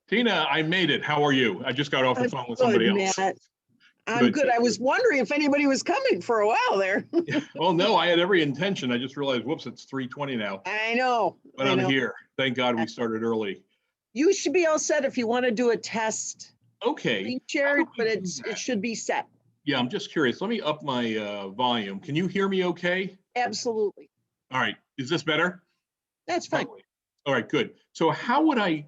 Tina, I made it. How are you? I just got off the I'm phone with good, somebody else. Matt. I'm Good. good. I was wondering if anybody was coming for a while there. Well, no, I had every intention. I just realized, whoops, it's 3:20 now, I know. but I I'm know. here. Thank God we started early. You should be all set if you want to do a test Okay. screen how share, do we but do it that? should be set. Yeah, I'm just curious. Let me up my volume. Can you hear me okay? Absolutely. All right. Is this better? That's fine. All right, good. So how would I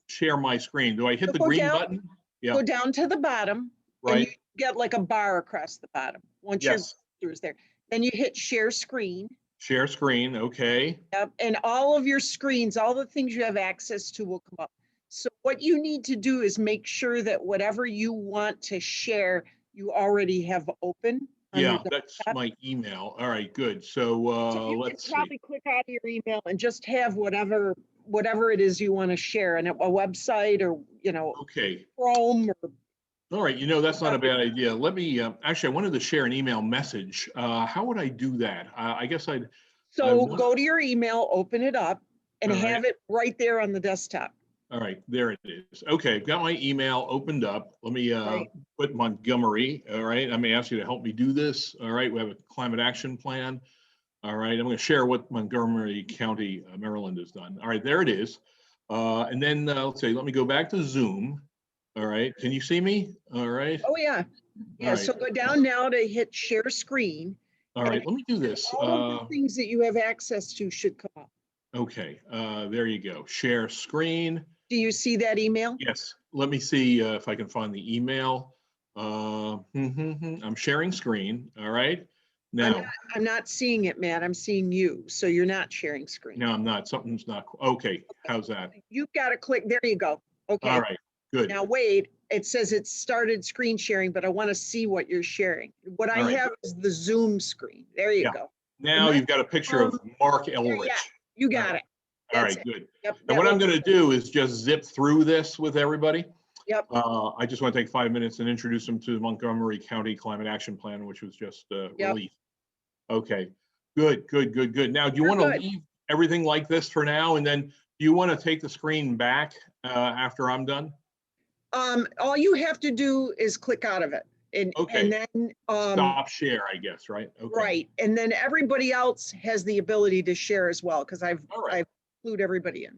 share my screen? Do I hit So the go green down- button? Yeah, Go down to the bottom and you right. get like a bar across the bottom. Once your Yes. cursor is there, then you hit share screen. Share screen. Okay. Yep, and all of your screens, all the things you have access to will come up. So what you need to do is make sure that whatever you want to share, you already have open. on your Yeah, that's desktop. my email. All right, good. So So you can let's see. probably click out of your email and just have whatever it is you want to share, and a website or, Okay. Chrome or All right. That's not a bad idea. Let me actually, I wanted to share an email message. How would I do that? I guess I'd. so want- go to your email, open it up, and All right. have it right there on the desktop. All right, there it is. Okay, I've got my email opened up. Let me Right. put Montgomery. All right, I'm gonna ask you to help me do this. All right, we have a climate action plan. All right, I'm gonna share what Montgomery County, Maryland has done. All right, there it is. And then let's see, let me go back to Zoom. All right, can you see me? All right. Oh, yeah. Yeah, All so right. go down now to hit share screen. All right, let me do this. All of the things that you have access to should come up. Okay, there you go. Share screen. Do you see that email? Yes, let me see if I can find the email. I'm sharing screen, all right? Now, I'm not seeing it, Matt. I'm seeing you. So you're not sharing screen. no, I'm not, something's not, okay, how's that? You've got to click, there you go. Okay. All right, good. Now wait, it says it started screen sharing, but I want to see what you're sharing. What I All right, have is the Zoom screen. There you Yeah. go. Now you've got a picture of Mark Elrich. You got it. All That's right, good. Yep. And that what I'm will- gonna do is just zip through this with everybody. Yep. I just want to take 5 minutes and introduce them to the Montgomery County Climate Action Plan, which was just released. Okay, good, good, good, good. Now, do you You're want to good. leave everything like this for now? And then do you want to take the screen back after I'm done? All you have to do is click out of it. Okay. And then, Stop share, I guess, right? Okay. right. And then everybody else has the ability to share as well, because I've All right. include everybody in.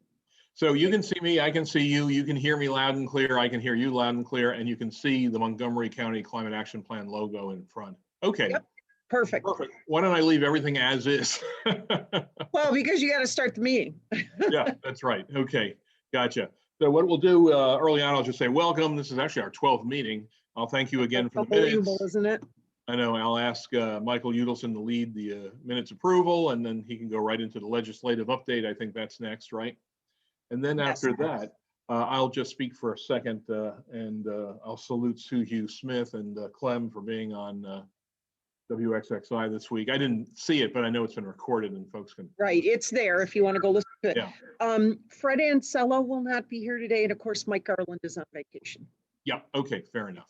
So you can see me, I can see you, you can hear me loud and clear, I can hear you loud and clear, and you can see the Montgomery County Climate Action Plan logo in front. Okay. Yep. Perfect. Perfect. Why don't I leave everything as is? Well, because you got to start the meeting. Yeah, that's right. Okay, gotcha. So what we'll do early on, I'll just say, welcome. This is actually our 12th meeting. I'll thank you again for the Unbelievable, minutes. isn't it? I know I'll ask Michael Udelson to lead the minutes approval, and then he can go right into the legislative update. I think that's next, right? And then Yes. after that, I'll just speak for a second and I'll salute Sue Hughes Smith and Clem for being on WXXI this week. I didn't see it, but I know it's been recorded and folks can. Right, it's there if you want to go listen to it. Yeah. Fred Ansello will not be here today, and of course, Mike Garland is on vacation. Yeah, okay, fair enough.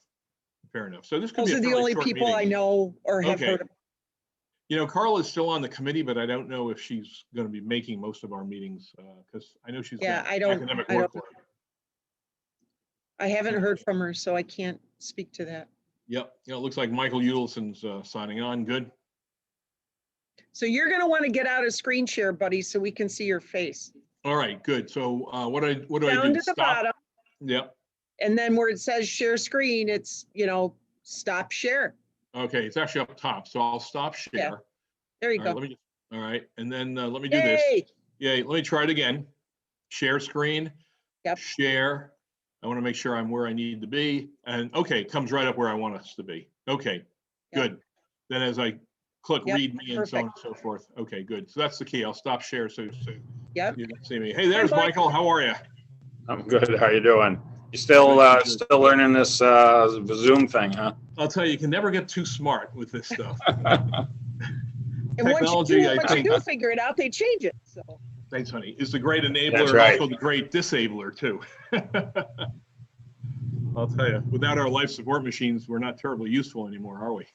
Fair enough. So this could Those be a are the fairly only short people I meeting. know or have Okay. heard of. Carl is still on the committee, but I don't know if she's going to be making most of our meetings because I know she's Yeah, got I don't- academic I don't- workload. I haven't heard from her, so I can't speak to that. Yep, it looks like Michael Udelson's signing on. Good. So you're gonna want to get out of screen share, buddy, so we can see your face. All right, good. So what do I Down do? to the Stop? bottom, Yep. and then where it says share screen, it's, stop share. Okay, it's actually up top, so I'll stop share. There you All right, go. let me all right, and then let me do this. Yay! Yay, let me try it again. Share screen. Yep. Share. I want to make sure I'm where I need to be. And okay, it comes right up where I want us to be. Okay, Yep. good. Then as I click Yep, read me and so on and so forth. Okay, good. So that's the key. I'll stop share so Yep. you can see me. Hey, there's Mike. Michael. How are you? I'm good. How you doing? You still Good, good. still learning this Zoom thing, huh? I'll tell you, you can never get too smart with this stuff. And Technology, I once you think- do figure it out, they change it, so. Thanks, honey. Is the great enabler That's and right. also the great disabler too. I'll tell you, without our life support machines, we're not terribly useful anymore, are we?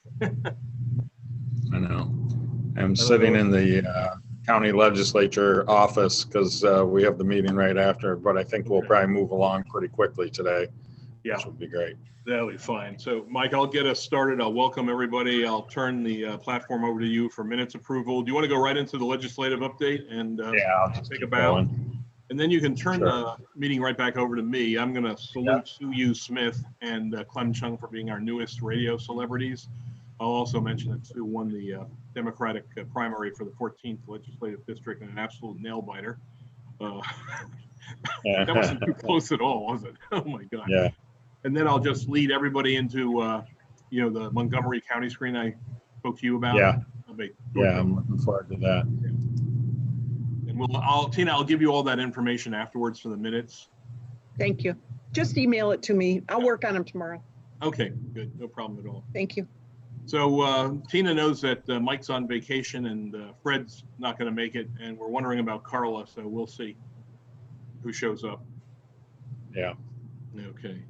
I know. I'm sitting in the county legislature office because we have the meeting right after, but I think we'll Okay. probably move along pretty quickly today, Yeah, which would be great. that'll be fine. So Mike, I'll get us started. I'll welcome everybody. I'll turn the platform over to you for minutes approval. Do you want to go right into the legislative update and Yeah, I'll just take keep a bow? going. And then you can turn Sure. the meeting right back over to me. I'm going to salute Sue Yu Smith and Clem Chung for being our newest radio celebrities. I'll also mention that Sue won the Democratic primary for the 14th legislative district in an absolute nail biter. That wasn't too close at all, was it? Oh my God. Yeah, And then I'll just lead everybody into, the Montgomery County screen I spoke to you about. yeah, I'll make- yeah, I'm looking forward to that. And Tina, I'll give you all that information afterwards for the minutes. Thank you. Just email it to me. I'll work on them tomorrow. Okay, good. No problem at all. Thank you. So Tina knows that Mike's on vacation and Fred's not going to make it. And we're wondering about Carla. So we'll see who shows up. Yeah. Okay.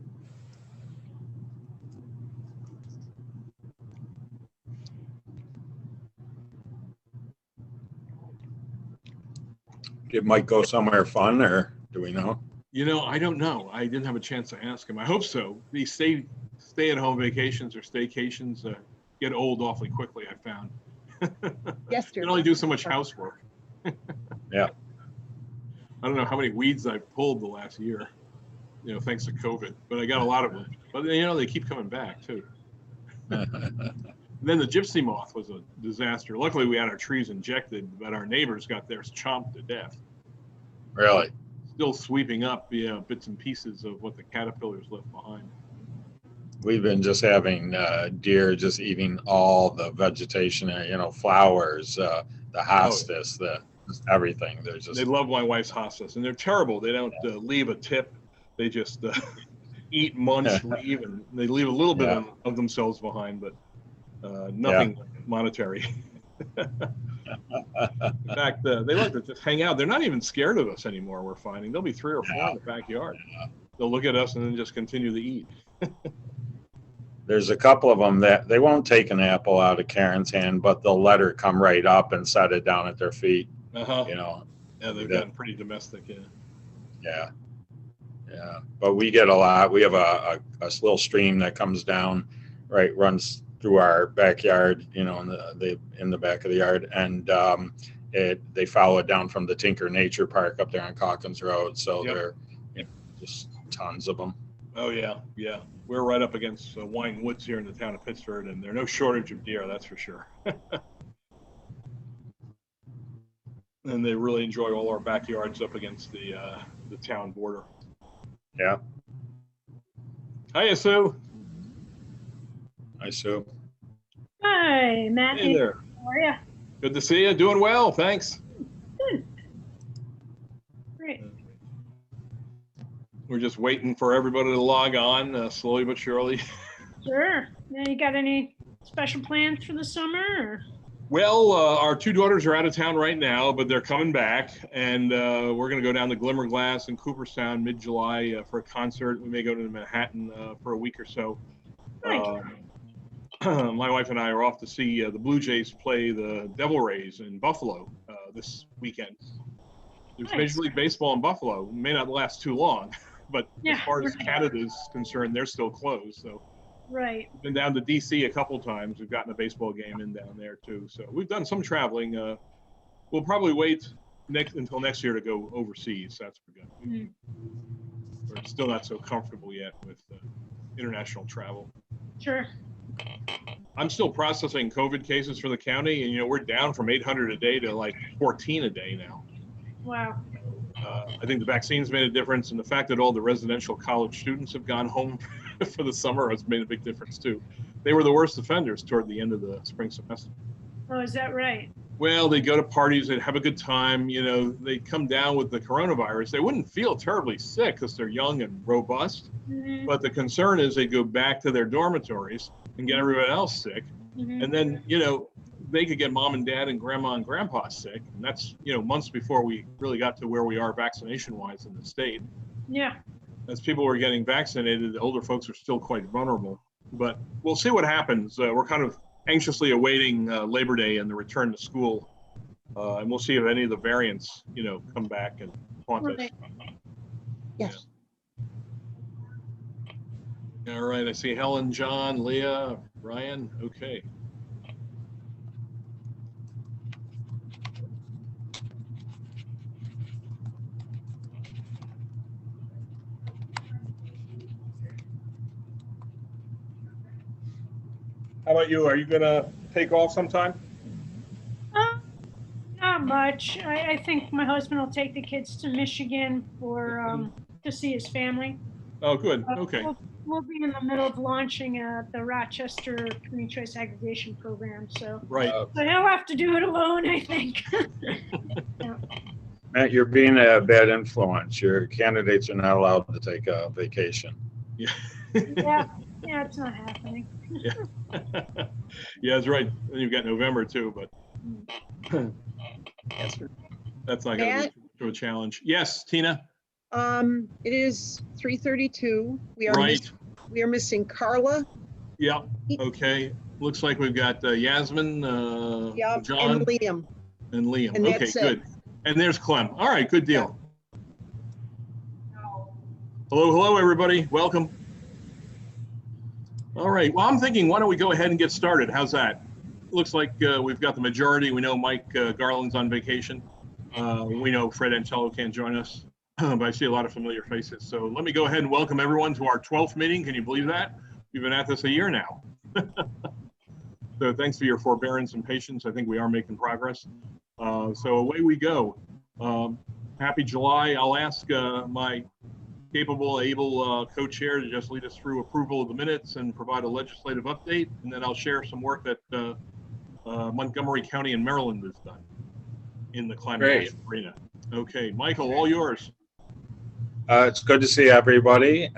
Did Mike go somewhere fun or do we know? I don't know. I didn't have a chance to ask him. I hope so. These stay-at-home vacations or staycations get old awfully quickly, I found. Yes, You can only do so much housework. Yeah. I don't know how many weeds I've pulled the last year, thanks to COVID, but I got a lot of them. But, they keep coming back, too. Then the gypsy moth was a disaster. Luckily, we had our trees injected, but our neighbors got theirs chomped to death. Really? Still sweeping up, bits and pieces of what the caterpillars left behind. We've been just having deer just eating all the vegetation, flowers, the hostas, just everything. They're just. They love my wife's hostas, and they're terrible. They don't leave a tip. They just eat, munch, leave, and they leave a little bit of themselves behind, but nothing monetary. In fact, they like to just hang out. They're not even scared of us anymore, we're finding. There'll be 3 or 4 in the backyard. They'll look at us and then just continue to eat. There's a couple of them that they won't take an apple out of Karen's hand, but they'll let her come right up and set it down at their feet. Uh-huh. Yeah, they've gotten pretty domestic, Yeah. But we get a lot. We have a little stream that comes down, right, runs through our backyard, in the back of the yard, and they follow it down from the Tinker Nature Park up there on Calkins Road. So there, just tons of them. Oh yeah. We're right up against Wine Woods here in the town of Pittsford, and there's no shortage of deer, that's for sure. And they really enjoy all our backyards up against the town border. Yeah. Hiya, Sue. Hi, Sue. Hi, Matt. Hey there. How are you? Good to see you. Doing well, thanks. Good. Great. We're just waiting for everybody to log on, slowly but surely. Sure. Now, you got any special plans for the summer? Or? Well, our 2 daughters are out of town right now, but they're coming back, and we're going to go down to Glimmerglass in Cooperstown mid-July for a concert. We may go to Manhattan for a week or so. Nice. My wife and I are off to see the Blue Jays play the Devil Rays in Buffalo this weekend. There's Nice. Major League Baseball in Buffalo. It may not last too long, but as far as right. Canada's concerned, they're still closed. So Right. we've been down to DC a couple times. We've gotten a baseball game in down there too. So we've done some traveling. We'll probably wait until next year to go overseas. That's for good. Mm. We're still not so comfortable yet with international travel. Sure. I'm still processing COVID cases for the county, and we're down from 800 a day to like 14 a day now. Wow. I think the vaccines made a difference, and the fact that all the residential college students have gone home for the summer has made a big difference too. They were the worst offenders toward the end of the spring semester. Oh, is that right? Well, they go to parties, they'd have a good time, they come down with the coronavirus. They wouldn't feel terribly sick because they're young and robust, Mm-hmm. but the concern is they go back to their dormitories and get everyone else sick. Mm-hmm. And then, they could get mom and dad and grandma and grandpa sick. And that's, months before we really got to where we are vaccination wise in the state. Yeah. As people were getting vaccinated, the older folks are still quite vulnerable. But we'll see what happens. We're kind of anxiously awaiting Labor Day and the return to school And we'll see if any of the variants, come back and haunt us. Right. Yes. All right, I see Helen, John, Leah, Ryan. Okay. How about you? Are you gonna take off sometime? Not much. I think my husband will take the kids to Michigan for to see his family. Oh, good. Okay. We'll be in the middle of launching the Rochester Community Choice Aggregation Program, so Right. he'll have to do it alone, I think. Matt, you're being a bad influence. Your candidates are not allowed to take a vacation. Yeah. Yeah, it's not happening. Yeah, that's right. Then you've got November too, but that's not going to be a challenge. Yes, Tina. It is 3:32. We are Right. we are missing Carla. Yeah. Okay. Looks like we've got Yasmin, John, And Liam. and Liam. And Okay, that's it. good. And there's Clem. All right, good deal. Hello, everybody. Welcome. All right. Well, I'm thinking, why don't we go ahead and get started? How's that? Looks like we've got the majority. We know Mike Garland's on vacation. We know Fred Ancello can't join us, but I see a lot of familiar faces. So let me go ahead and welcome everyone to our 12th meeting. Can you believe that? We've been at this a year now. So thanks for your forbearance and patience. I think we are making progress. So away we go. Happy July. I'll ask my capable, able co-chair to just lead us through approval of the minutes and provide a legislative update. And then I'll share some work that Montgomery County and Maryland has done in the climate Great. action arena. Okay, Michael, all yours. It's good to see everybody.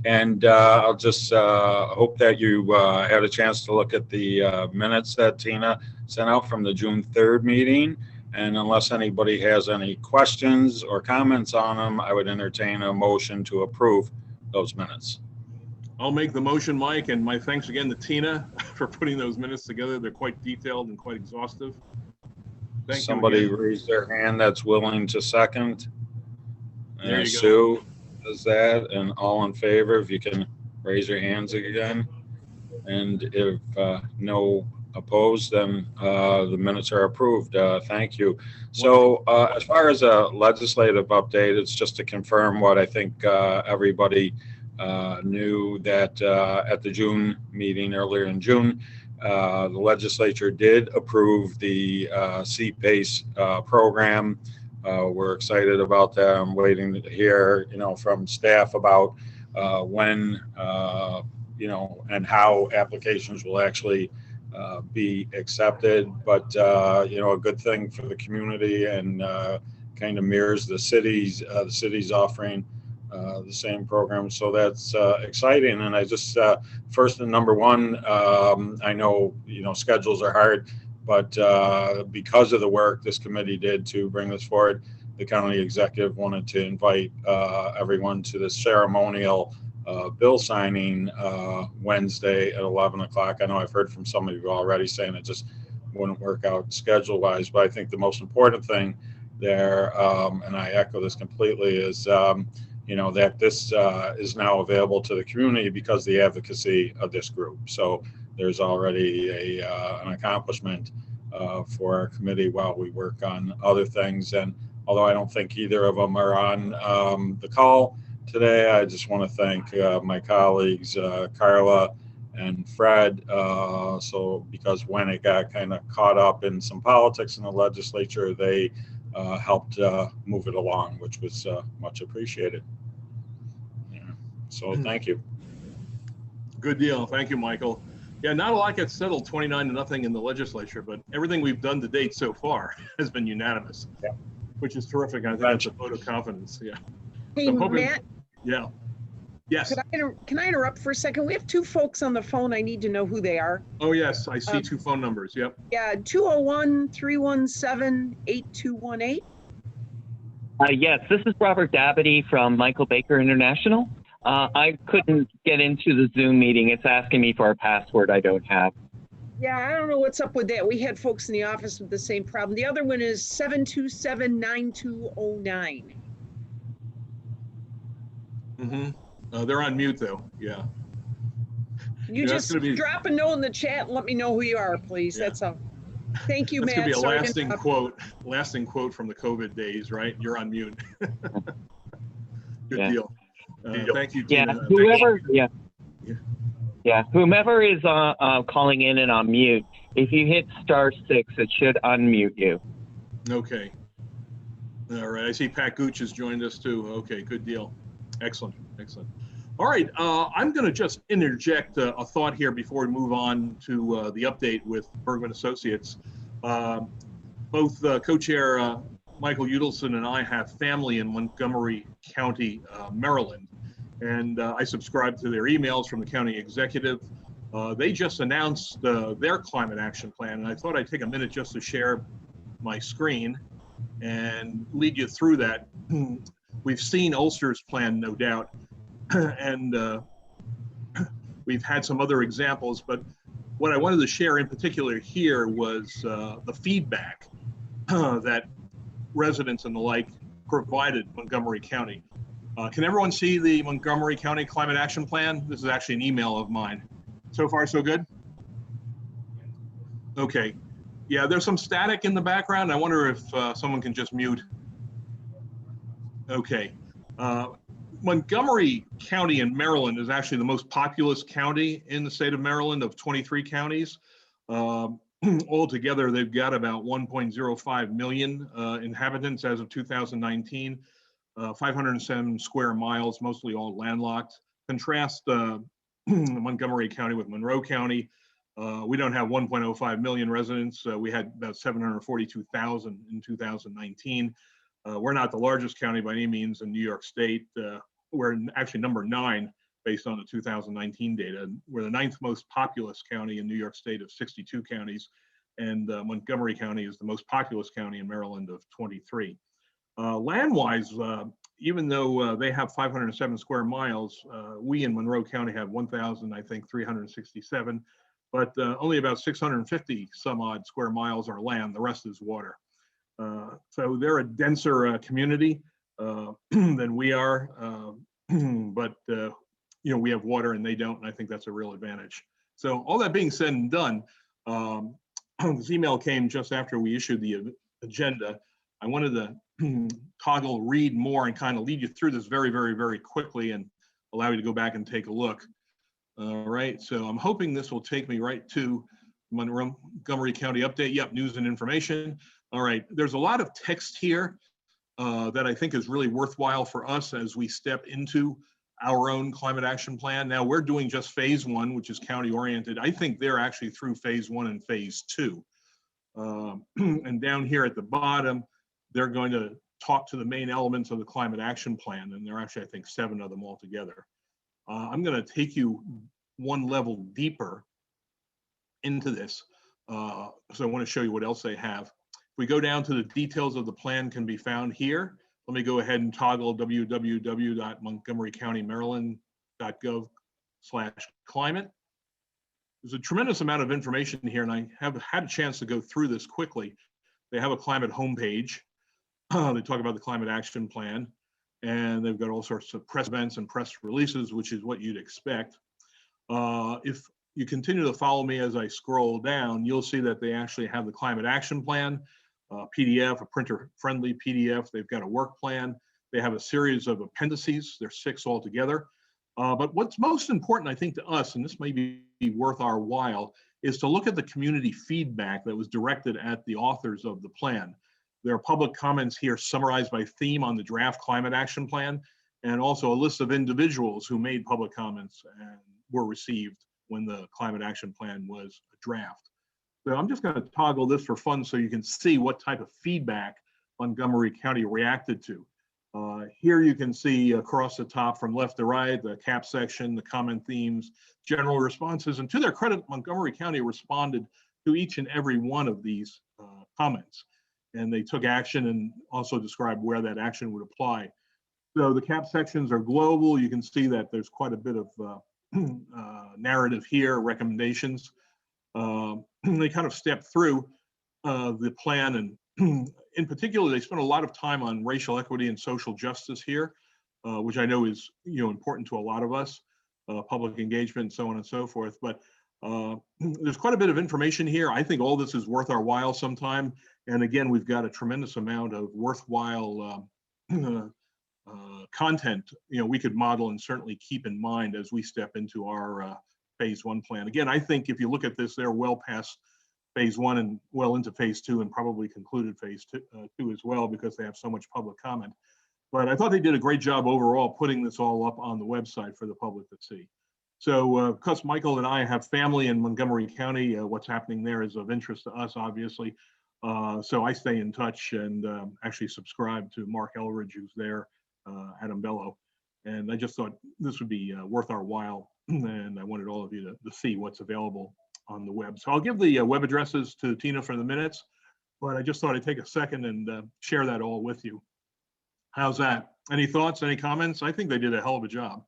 And I'll just hope that you had a chance to look at the minutes that Tina sent out from the June 3rd meeting. And unless anybody has any questions or comments on them, I would entertain a motion to approve those minutes. I'll make the motion, Mike, and my thanks again to Tina for putting those minutes together. They're quite detailed and quite exhaustive. Thank you Somebody again. raise their hand that's willing to second. There And you go. Sue does that, and all in favor, if you can raise your hands again. And if no opposed, then the minutes are approved. Thank you. So as far as a legislative update, it's just to confirm what I think everybody knew, that at the June meeting earlier in June, the legislature did approve the CPACE program. We're excited about that. I'm waiting to hear, from staff about when, and how applications will actually be accepted. But, a good thing for the community, and kind of mirrors the city's offering the same program. So that's exciting. And I just, first and number one, I know, schedules are hard, but because of the work this committee did to bring this forward, the county executive wanted to invite everyone to this ceremonial bill signing Wednesday at 11 o'clock. I know I've heard from some of you already saying it just wouldn't work out schedule wise, but I think the most important thing there, and I echo this completely, is that this is now available to the community because of the advocacy of this group. So there's already an accomplishment for our committee while we work on other things. And although I don't think either of them are on the call today, I just want to thank my colleagues, Carla and Fred. So because when it got kind of caught up in some politics in the legislature, they helped move it along, which was much appreciated. Yeah. So thank you. Good deal. Thank you, Michael. Yeah, not a lot gets settled 29-0 in the legislature, but everything we've done to date so far has been unanimous, Yeah. which is terrific. I think that's a vote of confidence. Yeah. Hey, I'm hoping- Matt, Yeah. Yes. can I interrupt for a second? We have two folks on the phone. I need to know who they are. Oh, yes. I see two phone numbers. Yep. Yeah, 201-317-8218. Yes, this is Robert Dabity from Michael Baker International. I couldn't get into the Zoom meeting. It's asking me for a password I don't have. Yeah, I don't know what's up with that. We had folks in the office with the same problem. The other one is 727-9209. They're on mute though. Yeah. Can you Yeah, that's just gonna be, drop a note in the chat and let me know who you are, please? Yeah. That's all. Thank you, that's gonna be Matt. a Sorry to lasting interrupt. quote from the COVID days, right? You're on mute. Good Yeah. deal. Thank you, Yeah, Tina. whomever is calling in and on mute, if you hit *6, it should unmute you. Okay. All right. I see Pat Gooch has joined us too. Okay, good deal. Excellent. Excellent. All right. I'm going to just interject a thought here before we move on to the update with Bergman Associates. Both co-chair Michael Udelson and I have family in Montgomery County, Maryland, and I subscribe to their emails from the county executive. They just announced their climate action plan, and I thought I'd take a minute just to share my screen and lead you through that. We've seen Ulster's plan, no doubt, and we've had some other examples, but what I wanted to share in particular here was the feedback that residents and the like provided Montgomery County. Can everyone see the Montgomery County Climate Action Plan? This is actually an email of mine. So far, so good? Okay. Yeah, there's some static in the background. I wonder if someone can just mute. Okay. Montgomery County in Maryland is actually the most populous county in the state of Maryland of 23 counties. Altogether, they've got about 1.05 million inhabitants as of 2019, 507 square miles, mostly all landlocked. Contrast Montgomery County with Monroe County. We don't have 1.05 million residents. We had about 742,000 in 2019. We're not the largest county by any means in New York State. We're actually number 9 based on the 2019 data. We're the 9th most populous county in New York State of 62 counties, and Montgomery County is the most populous county in Maryland of 23. Land-wise, even though they have 507 square miles, we in Monroe County have 1,000, I think, 367, but only about 650 some odd square miles are land. The rest is water. So they're a denser community than we are, but we have water and they don't, and I think that's a real advantage. So all that being said and done, this email came just after we issued the agenda. I wanted to toggle read more and kind of lead you through this very, very, very quickly and allow you to go back and take a look. All right, so I'm hoping this will take me right to Montgomery County update. Yep, news and information. All right, there's a lot of text here that I think is really worthwhile for us as we step into our own climate action plan. Now we're doing just phase 1, which is county oriented. I think they're actually through phase 1 and phase 2. And down here at the bottom, they're going to talk to the main elements of the climate action plan. And there are actually, I think, 7 of them altogether. I'm going to take you one level deeper into this. So I want to show you what else they have. If we go down to the details of the plan can be found here. Let me go ahead and toggle www.montgomerycountymaryland.gov/climate. There's a tremendous amount of information here, and I have had a chance to go through this quickly. They have a climate homepage. They talk about the climate action plan, and they've got all sorts of press events and press releases, which is what you'd expect. If you continue to follow me as I scroll down, you'll see that they actually have the climate action plan, PDF, a printer-friendly PDF. They've got a work plan. They have a series of appendices. There's 6 altogether. But what's most important, I think, to us, and this may be worth our while, is to look at the community feedback that was directed at the authors of the plan. There are public comments here summarized by theme on the draft climate action plan, and also a list of individuals who made public comments and were received when the climate action plan was a draft. So I'm just going to toggle this for fun so you can see what type of feedback Montgomery County reacted to. Here you can see across the top from left to right, the cap section, the comment themes, general responses, and to their credit, Montgomery County responded to each and every one of these comments. And they took action and also described where that action would apply. So the cap sections are global. You can see that there's quite a bit of narrative here, recommendations. they kind of stepped through the plan, and in particular, they spent a lot of time on racial equity and social justice here, which I know is important to a lot of us, public engagement, so on and so forth. But there's quite a bit of information here. I think all this is worth our while sometime. And again, we've got a tremendous amount of worthwhile content we could model and certainly keep in mind as we step into our phase 1 plan. Again, I think if you look at this, they're well past phase 1 and well into phase 2, and probably concluded phase 2 as well, because they have so much public comment. But I thought they did a great job overall putting this all up on the website for the public to see. So because Michael and I have family in Montgomery County, what's happening there is of interest to us, obviously. So I stay in touch and actually subscribe to Mark Elridge, who's there, Adam Bello. And I just thought this would be worth our while. And I wanted all of you to see what's available on the web. So I'll give the web addresses to Tina for the minutes, but I just thought I'd take a second and share that all with you. How's that? Any thoughts, any comments? I think they did a hell of a job.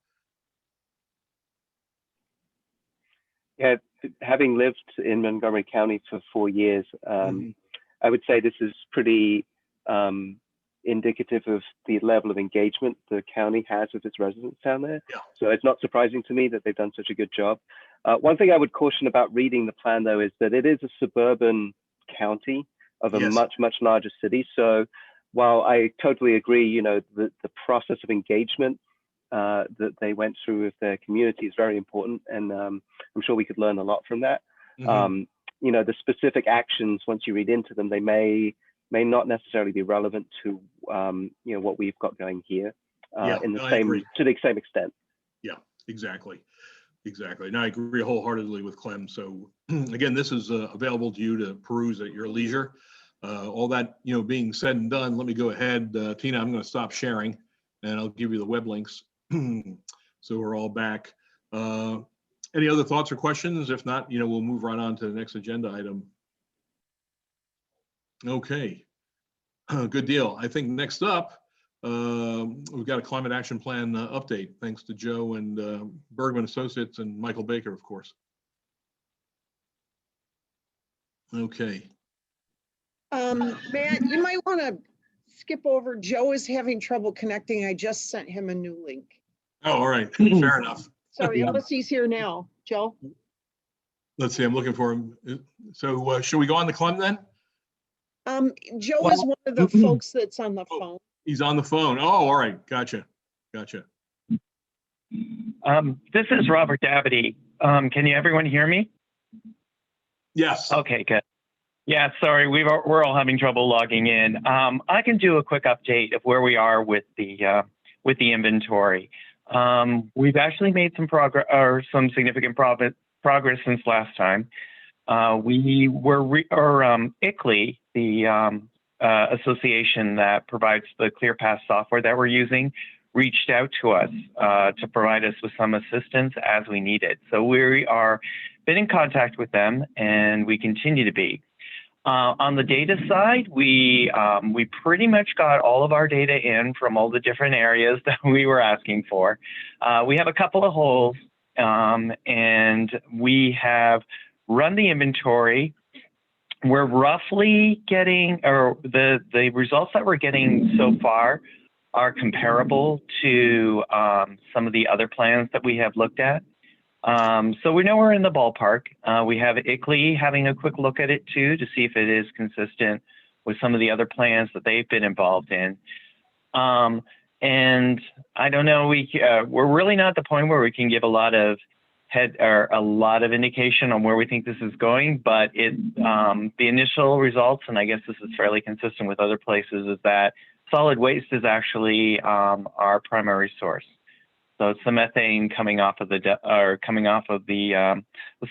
Yeah, having lived in Montgomery County for 4 years, I would say this is pretty indicative of the level of engagement the county has with its residents down there. Yeah. So it's not surprising to me that they've done such a good job. One thing I would caution about reading the plan, though, is that it is a suburban county of a much, much larger city. So while I totally agree, the process of engagement that they went through with their community is very important, and I'm sure we could learn a lot from that. The specific actions, once you read into them, they may not necessarily be relevant to what we've got going here to the same extent. Yeah, exactly. And I agree wholeheartedly with Clem. So again, this is available to you to peruse at your leisure. All that being said and done, let me go ahead, Tina. I'm going to stop sharing, and I'll give you the web links. So we're all back. Any other thoughts or questions? If not, we'll move right on to the next agenda item. Okay, good deal. I think next up, we've got a climate action plan update, thanks to Joe and Bergman Associates and Michael Baker, of course. Okay. Matt, you might want to skip over. Joe is having trouble connecting. I just sent him a new link. Oh, all right. Fair enough. Sorry, unless he's here now. Joe? Let's see. I'm looking for him. So should we go on to Clem then? Joe is one of the folks that's on the phone. He's on the phone. Oh, all right. Gotcha. This is Robert Davity. Can everyone hear me? Yes. Okay, good. Yeah, sorry, we're all having trouble logging in. I can do a quick update of where we are with the inventory. We've actually made some progress, or some significant progress since last time. ICLEI, the association that provides the ClearPath software that we're using, reached out to us to provide us with some assistance as we need it. So we are been in contact with them, and we continue to be. On the data side, we pretty much got all of our data in from all the different areas that we were asking for. We have a couple of holes, and we have run the inventory. We're roughly getting, or the results that we're getting so far are comparable to some of the other plans that we have looked at. So we know we're in the ballpark. We have ICLEI having a quick look at it too, to see if it is consistent with some of the other plans that they've been involved in. And I don't know, we're really not at the point where we can give a lot of indication on where we think this is going, but the initial results, and I guess this is fairly consistent with other places, is that solid waste is actually our primary source. So it's the methane coming off of the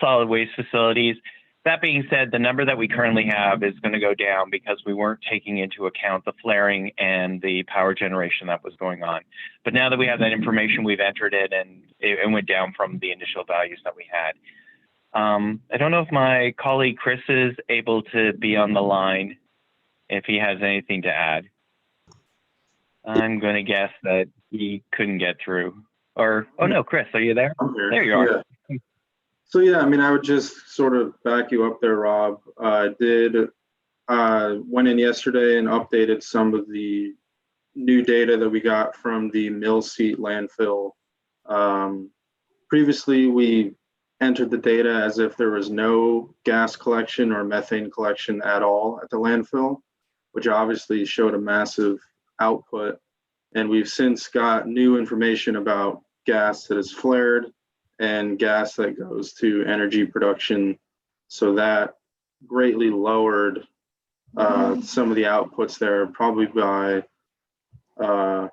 solid waste facilities. That being said, the number that we currently have is going to go down because we weren't taking into account the flaring and the power generation that was going on. But now that we have that information, we've entered it, and it went down from the initial values that we had. I don't know if my colleague Chris is able to be on the line, if he has anything to add. I'm going to guess that he couldn't get through. Or, oh no, Chris, are you there? I'm here. There you are. Yeah. So yeah, I mean, I would just sort of back you up there, Rob. Went in yesterday and updated some of the new data that we got from the Mill Seat landfill. Previously, we entered the data as if there was no gas collection or methane collection at all at the landfill, which obviously showed a massive output. And we've since got new information about gas that is flared and gas that goes to energy production. So that greatly lowered some of the outputs there, probably by, I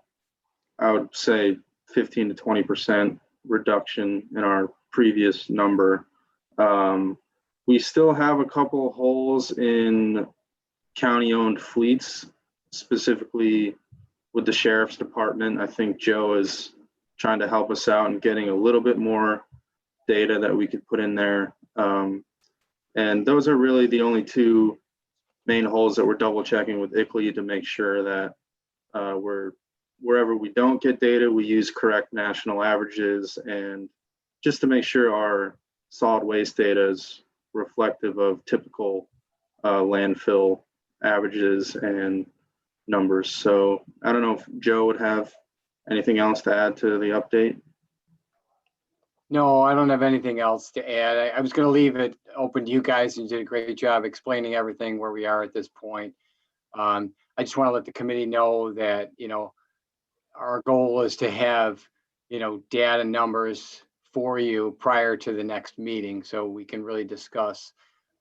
would say, 15 to 20% reduction in our previous number. We still have a couple holes in county-owned fleets, specifically with the sheriff's department. I think Joe is trying to help us out and getting a little bit more data that we could put in there. And those are really the only two main holes that we're double checking with ICLEI to make sure that wherever we don't get data, we use correct national averages, and just to make sure our solid waste data is reflective of typical landfill averages and numbers. So I don't know if Joe would have anything else to add to the update. No, I don't have anything else to add. I was going to leave it open to you guys, and you did a great job explaining everything where we are at this point. I just want to let the committee know that, our goal is to have, data numbers for you prior to the next meeting, so we can really discuss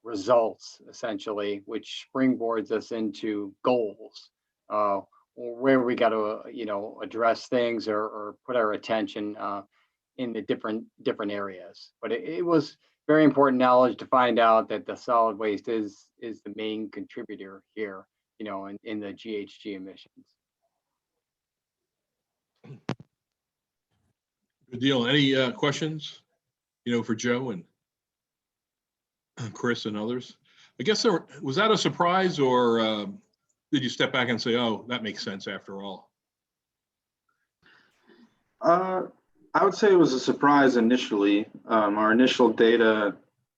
results, essentially, which springboards us into goals, where we got to, address things or put our attention in the different areas. But it was very important knowledge to find out that the solid waste is the main contributor here, in the GHG emissions. Good deal. Any questions, for Joe and Chris and others? I guess was that a surprise, or did you step back and say, oh, that makes sense after all? I would say it was a surprise initially. Our initial data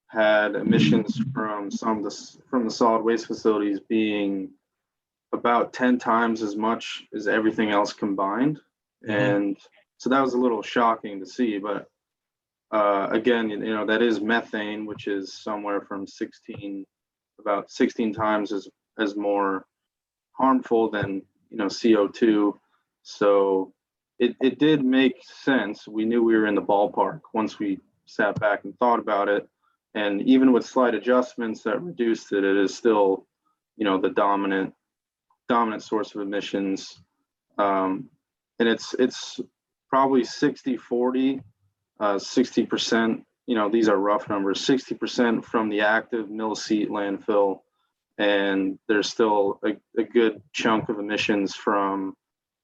had emissions from the solid waste facilities being about 10 times as much as everything else combined. Mm-hmm. And so that was a little shocking to see, but again, that is methane, which is somewhere from about 16 times as more harmful than, CO2. So it did make sense. We knew we were in the ballpark once we sat back and thought about it. And even with slight adjustments that reduced it, it is still, the dominant source of emissions. And it's probably 60-40, 60%, these are rough numbers, 60% from the active Mill Seat landfill. And there's still a good chunk of emissions from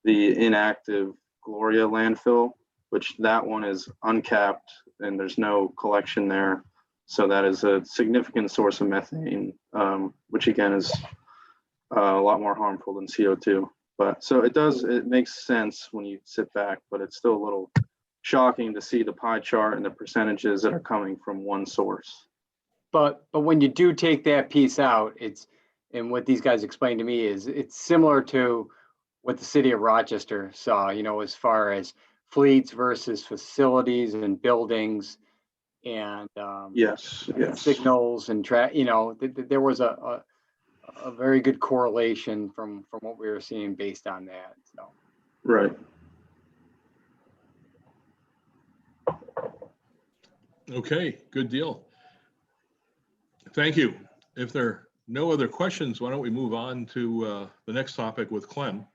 the inactive Gloria landfill, which that one is uncapped and there's no collection there. So that is a significant source of methane, which again is a lot more harmful than CO2. But so it makes sense when you sit back, but it's still a little shocking to see the pie chart and the percentages that are coming from one source. But when you do take that piece out, and what these guys explained to me is it's similar to what the city of Rochester saw, as far as fleets versus facilities and buildings and yes. signals and there was a very good correlation from what we were seeing based on that. So. Right. Okay, good deal. Thank you. If there are no other questions, why don't we move on to the next topic with Clem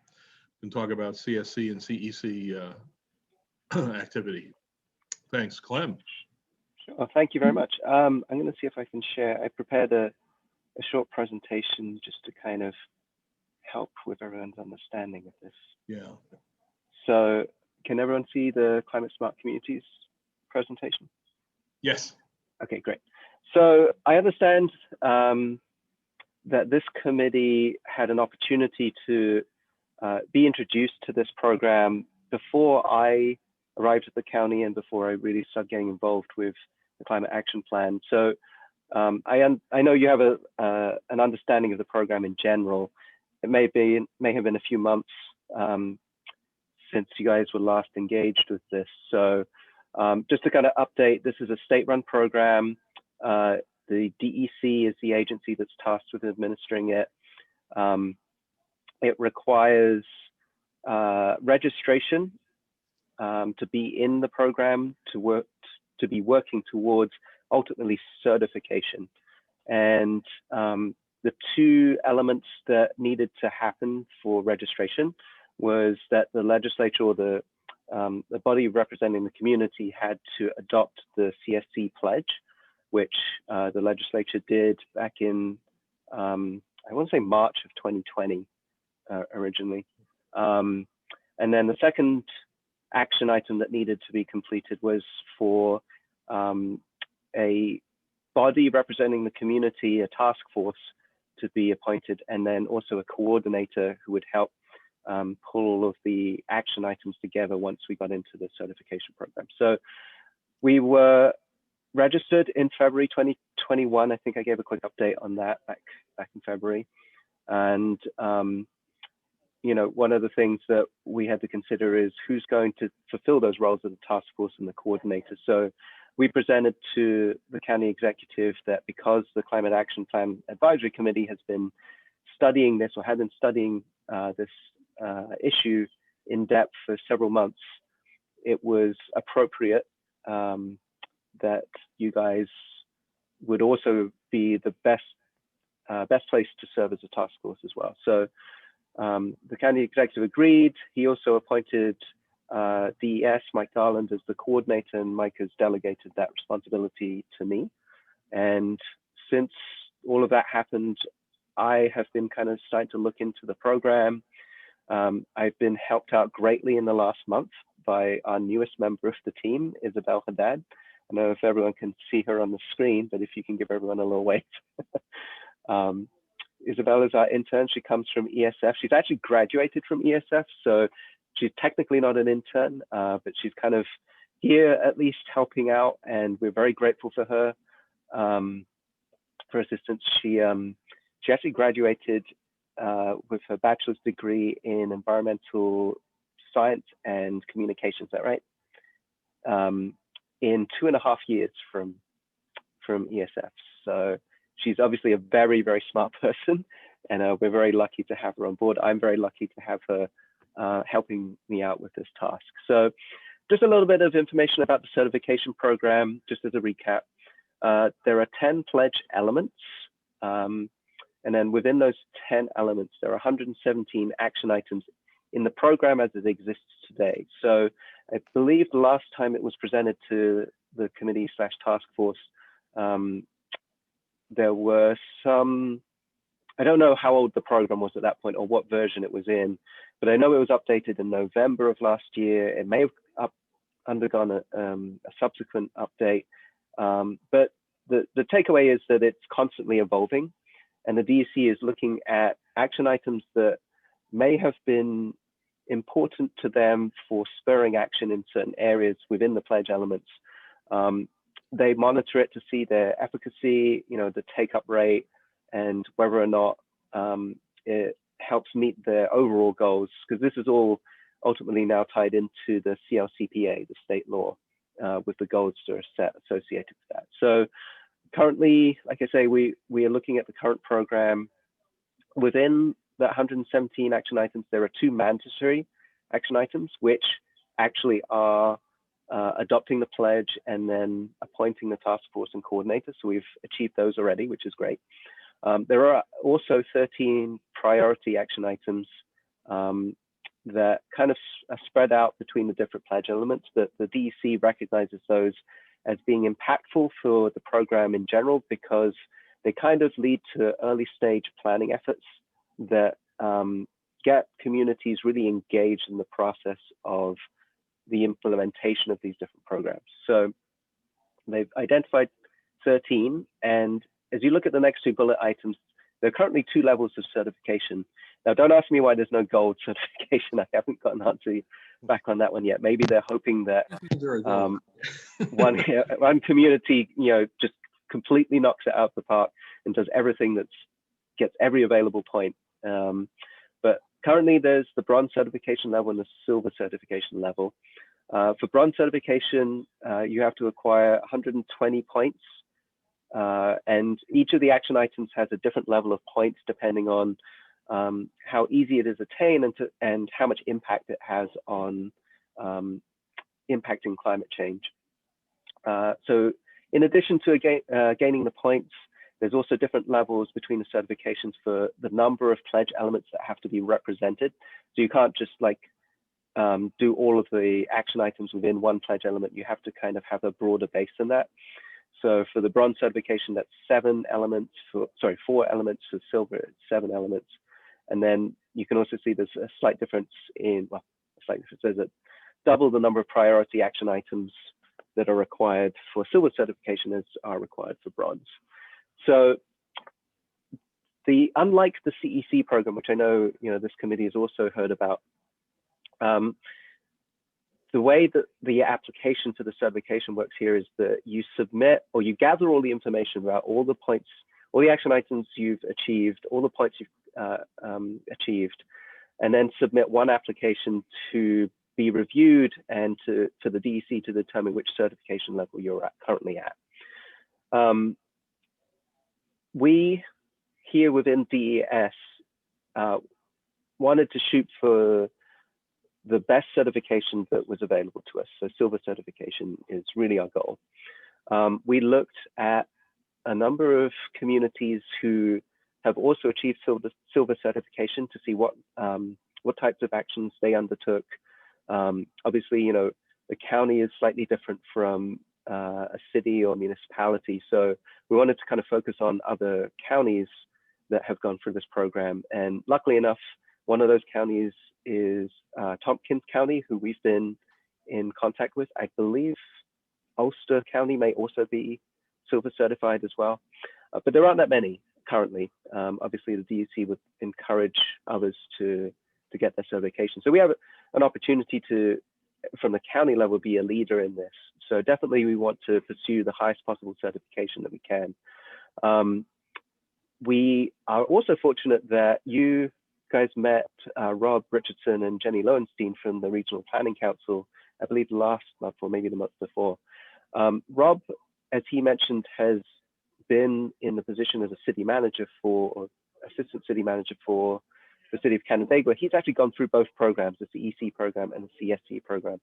and talk about CSC and CEC activity. Thanks, Clem. Well, thank you very much. I'm going to see if I can share. I prepared a short presentation just to kind of help with everyone's understanding of this. Yeah. So can everyone see the Climate Smart Communities presentation? Yes. Okay, great. So I understand that this committee had an opportunity to be introduced to this program before I arrived at the county and before I really started getting involved with the climate action plan. So I know you have an understanding of the program in general. It may have been a few months since you guys were last engaged with this. So just to kind of update, this is a state-run program. The DEC is the agency that's tasked with administering it. It requires registration to be in the program, to be working towards ultimately certification. And the two elements that needed to happen for registration was that the legislature, or the body representing the community, had to adopt the CSC pledge, which the legislature did back in, I want to say March of 2020 originally. And then the second action item that needed to be completed was for a body representing the community, a task force, to be appointed, and then also a coordinator who would help pull all of the action items together once we got into the certification program. So we were registered in February 2021. I think I gave a quick update on that back in February. And you know, one of the things that we had to consider is who's going to fulfill those roles of the task force and the coordinator. So we presented to the county executive that because the Climate Action Plan Advisory Committee has been studying this, or had been studying this issue in depth for several months, it was appropriate that you guys would also be the best place to serve as a task force as well. So the county executive agreed. He also appointed DES, Mike Garland, as the coordinator, and Mike has delegated that responsibility to me. And since all of that happened, I have been kind of starting to look into the program. I've been helped out greatly in the last month by our newest member of the team, Isabel Haddad. I don't know if everyone can see her on the screen, but if you can give everyone a little wave. Isabel is our intern. She comes from ESF. She's actually graduated from ESF, so she's technically not an intern, but she's kind of here at least helping out, and we're very grateful for her for assistance. She actually graduated with her bachelor's degree in environmental science and communications. Is that right? In 2.5 years from ESF. So she's obviously a very, very smart person, and we're very lucky to have her on board. I'm very lucky to have her helping me out with this task. So just a little bit of information about the certification program, just as a recap. There are 10 pledge elements. And then within those 10 elements, there are 117 action items in the program as it exists today. So I believe the last time it was presented to the committee/task force, there were some, I don't know how old the program was at that point or what version it was in, but I know it was updated in November of last year. It may have undergone a subsequent update, but the takeaway is that it's constantly evolving, and the DEC is looking at action items that may have been important to them for spurring action in certain areas within the pledge elements. They monitor it to see their efficacy, you know, the take-up rate, and whether or not it helps meet their overall goals, because this is all ultimately now tied into the CLCPA, the state law, with the goals that are set associated with that. So currently, like I say, we are looking at the current program. Within the 117 action items, there are 2 mandatory action items, which actually are adopting the pledge and then appointing the task force and coordinator. So we've achieved those already, which is great. There are also 13 priority action items that kind of are spread out between the different pledge elements, that the DEC recognizes those as being impactful for the program in general, because they kind of lead to early stage planning efforts that get communities really engaged in the process of the implementation of these different programs. So they've identified 13, and as you look at the next 2 bullet items, there are currently 2 levels of certification. Now, don't ask me why there's no gold certification. I haven't got an answer back on that one yet. Maybe they're hoping that There is all- one community, just completely knocks it out of the park and does everything gets every available point. But currently there's the bronze certification level and the silver certification level. For bronze certification, you have to acquire 120 points, and each of the action items has a different level of points depending on how easy it is to attain and how much impact it has on impacting climate change. So in addition to gaining the points, there's also different levels between the certifications for the number of pledge elements that have to be represented. So you can't just do all of the action items within one pledge element. You have to kind of have a broader base than that. So for the bronze certification, that's 4 elements. For silver, it's 7 elements. And then you can also see there's a slight difference there's double the number of priority action items that are required for silver certification as are required for bronze. So unlike the CEC program, which I know this committee has also heard about, the way that the application to the certification works here is that you submit or you gather all the information about all the points, all the action items you've achieved, all the points you've achieved, and then submit one application to be reviewed and to the DEC to determine which certification level you're currently at. We here within DES wanted to shoot for the best certification that was available to us. So silver certification is really our goal. We looked at a number of communities who have also achieved silver certification to see what types of actions they undertook. Obviously, the county is slightly different from a city or municipality. So we wanted to kind of focus on other counties that have gone through this program. And luckily enough, one of those counties is Tompkins County, who we've been in contact with. I believe Ulster County may also be silver certified as well, but there aren't that many currently. Obviously, the DEC would encourage others to get their certification. So we have an opportunity to, from the county level, be a leader in this. So definitely we want to pursue the highest possible certification that we can. We are also fortunate that you guys met Rob Richardson and Jenny Lowenstein from the Regional Planning Council, I believe last month or maybe the month before. Rob, as he mentioned, has been in the position as a city manager or assistant city manager for the city of Canandaigua. He's actually gone through both programs, the CEC program and the CSC program.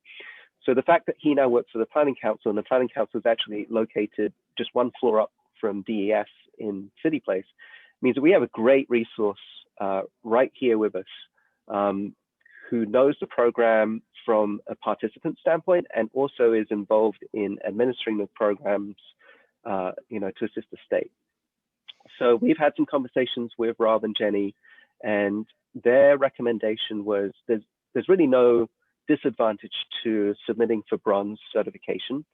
So the fact that he now works for the Planning Council, and the Planning Council is actually located just one floor up from DES in City Place, means that we have a great resource right here with us, who knows the program from a participant standpoint and also is involved in administering the programs, to assist the state. So we've had some conversations with Rob and Jenny, and their recommendation was there's really no disadvantage to submitting for bronze certification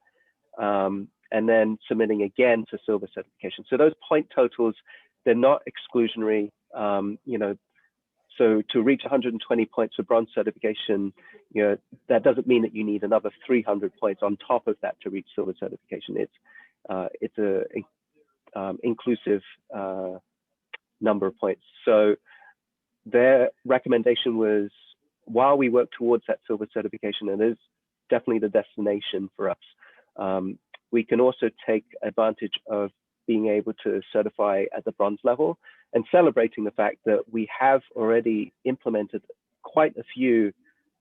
and then submitting again to silver certification. So those point totals, they're not exclusionary. So to reach 120 points for bronze certification, that doesn't mean that you need another 300 points on top of that to reach silver certification. It's a inclusive number of points. So their recommendation was, while we work towards that silver certification, and it is definitely the destination for us, we can also take advantage of being able to certify at the bronze level and celebrating the fact that we have already implemented quite a few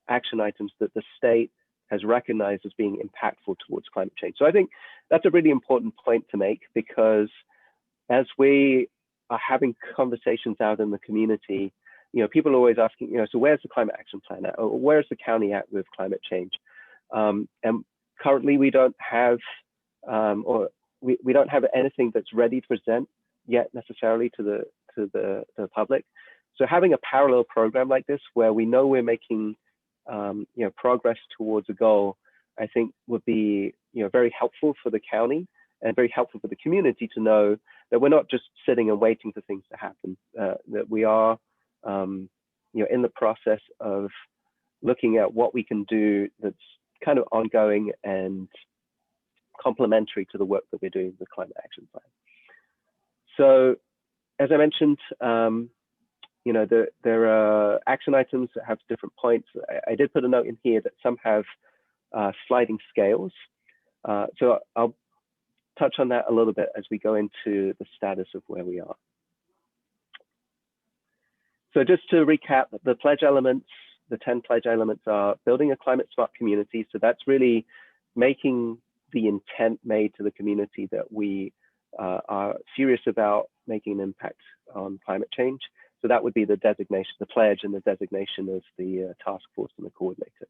action items that the state has recognized as being impactful towards climate change. So I think that's a really important point to make, because as we are having conversations out in the community, people are always asking, so where's the climate action plan at? Or where's the county at with climate change? And currently we don't have, we don't have anything that's ready to present yet necessarily to the public. So having a parallel program like this, where we know we're making progress towards a goal, I think would be very helpful for the county and very helpful for the community to know that we're not just sitting and waiting for things to happen, that we are in the process of looking at what we can do that's kind of ongoing and complementary to the work that we're doing with the Climate Action Plan. So, as I mentioned, you know, there are action items that have different points. I did put a note in here that some have sliding scales. So I'll touch on that a little bit as we go into the status of where we are. So just to recap, the pledge elements, the 10 pledge elements are building a climate smart community. So that's really making the intent made to the community that we are serious about making an impact on climate change. So that would be the designation, the pledge and the designation of the task force and the coordinator.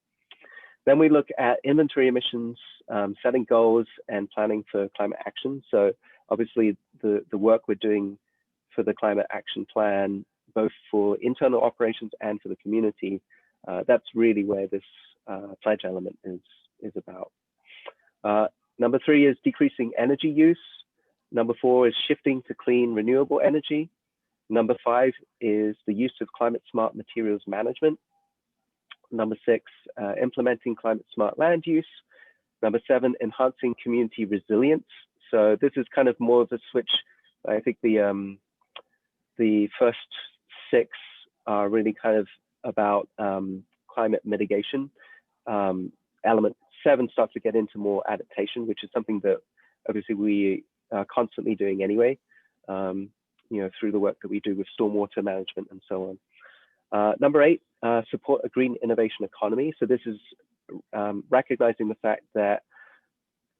Then we look at inventory emissions, setting goals and planning for climate action. So obviously the work we're doing for the Climate Action Plan, both for internal operations and for the community, that's really where this pledge element is about. Number 3 is decreasing energy use. Number 4 is shifting to clean renewable energy. Number 5 is the use of climate smart materials management. Number 6, implementing climate smart land use. Number 7, enhancing community resilience. So this is kind of more of a switch. I think the first 6 are really kind of about climate mitigation. Element 7 starts to get into more adaptation, which is something that obviously we are constantly doing anyway, you know, through the work that we do with stormwater management and so on. Number 8, support a green innovation economy. So this is recognizing the fact that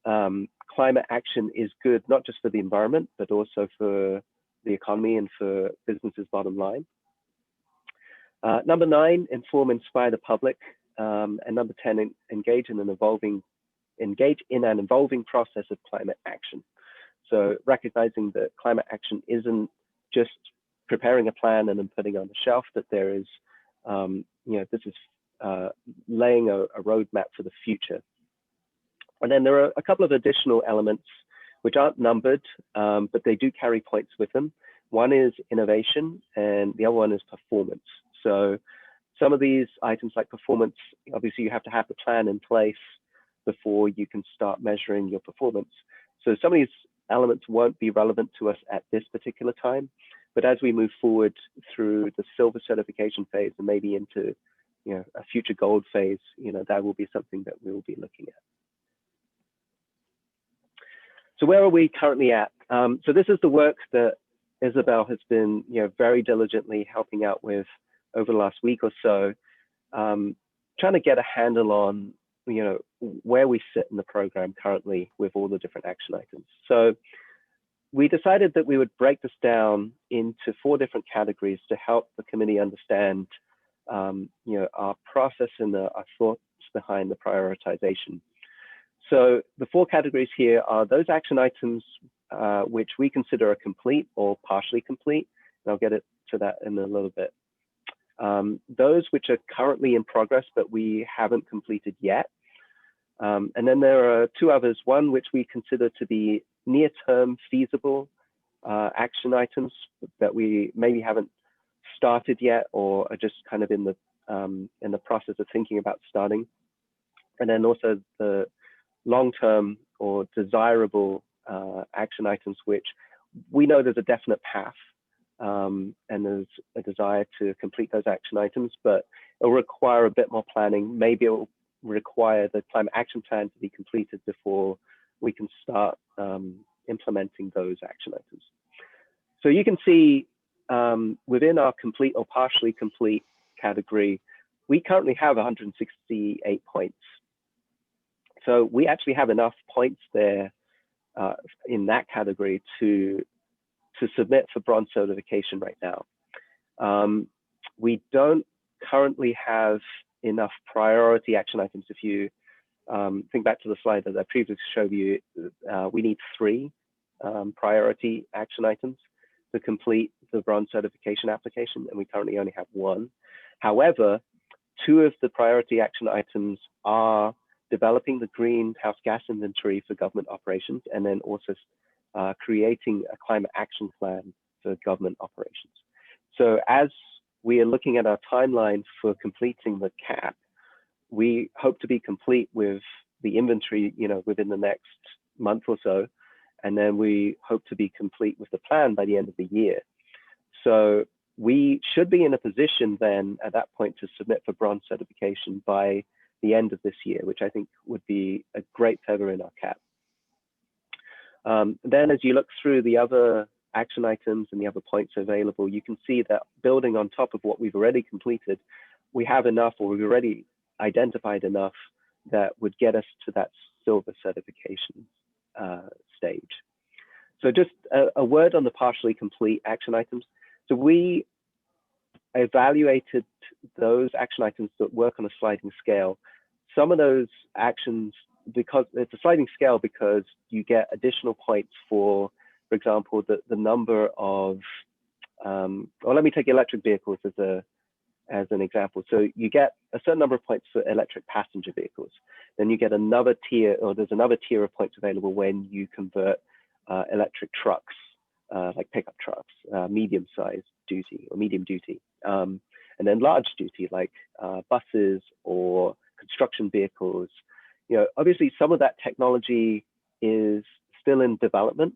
climate action is good, not just for the environment, but also for the economy and for businesses' bottom line. Number 9, inform, inspire the public. And number 10, engage in an evolving process of climate action. So recognizing that climate action isn't just preparing a plan and then putting on the shelf, that there is, you know, this is laying a roadmap for the future. And then there are a couple of additional elements which aren't numbered, but they do carry points with them. One is innovation and the other one is performance. So some of these items like performance, obviously you have to have the plan in place before you can start measuring your performance. So some of these elements won't be relevant to us at this particular time, but as we move forward through the silver certification phase and maybe into, you know, a future gold phase, you know, that will be something that we will be looking at. So where are we currently at? So this is the work that Isabel has been, you know, very diligently helping out with over the last week or so, trying to get a handle on, you know, where we sit in the program currently with all the different action items. So we decided that we would break this down into 4 different categories to help the committee understand, you know, our process and our thoughts behind the prioritization. So the 4 categories here are those action items which we consider are complete or partially complete, and I'll get to that in a little bit. Those which are currently in progress, but we haven't completed yet. And then there are 2 others, one which we consider to be near-term feasible action items that we maybe haven't started yet or are just kind of in the process of thinking about starting. And then also the long-term or desirable action items, which we know there's a definite path and there's a desire to complete those action items, but it'll require a bit more planning. Maybe it'll require the climate action plan to be completed before we can start implementing those action items. So you can see within our complete or partially complete category, we currently have 168 points. So we actually have enough points there in that category to submit for bronze certification right now. We don't currently have enough priority action items. If you think back to the slide that I previously showed you, we need 3 priority action items to complete the bronze certification application, and we currently only have 1. However, 2 of the priority action items are developing the greenhouse gas inventory for government operations, and then also creating a climate action plan for government operations. So as we are looking at our timeline for completing the CAP, we hope to be complete with the inventory, within the next month or so. And then we hope to be complete with the plan by the end of the year. So we should be in a position then at that point to submit for bronze certification by the end of this year, which I think would be a great feather in our cap. Then as you look through the other action items and the other points available, you can see that building on top of what we've already completed, we have enough, or we've already identified enough that would get us to that silver certification stage. So just a word on the partially complete action items. So we evaluated those action items that work on a sliding scale. Some of those actions, because it's a sliding scale, because you get additional points for example, the number of, or let me take electric vehicles as an example. So you get a certain number of points for electric passenger vehicles. Then you get another tier, or there's another tier of points available when you convert electric trucks, like pickup trucks, medium size duty or medium duty. And then large duty, like buses or construction vehicles. Obviously some of that technology is still in development.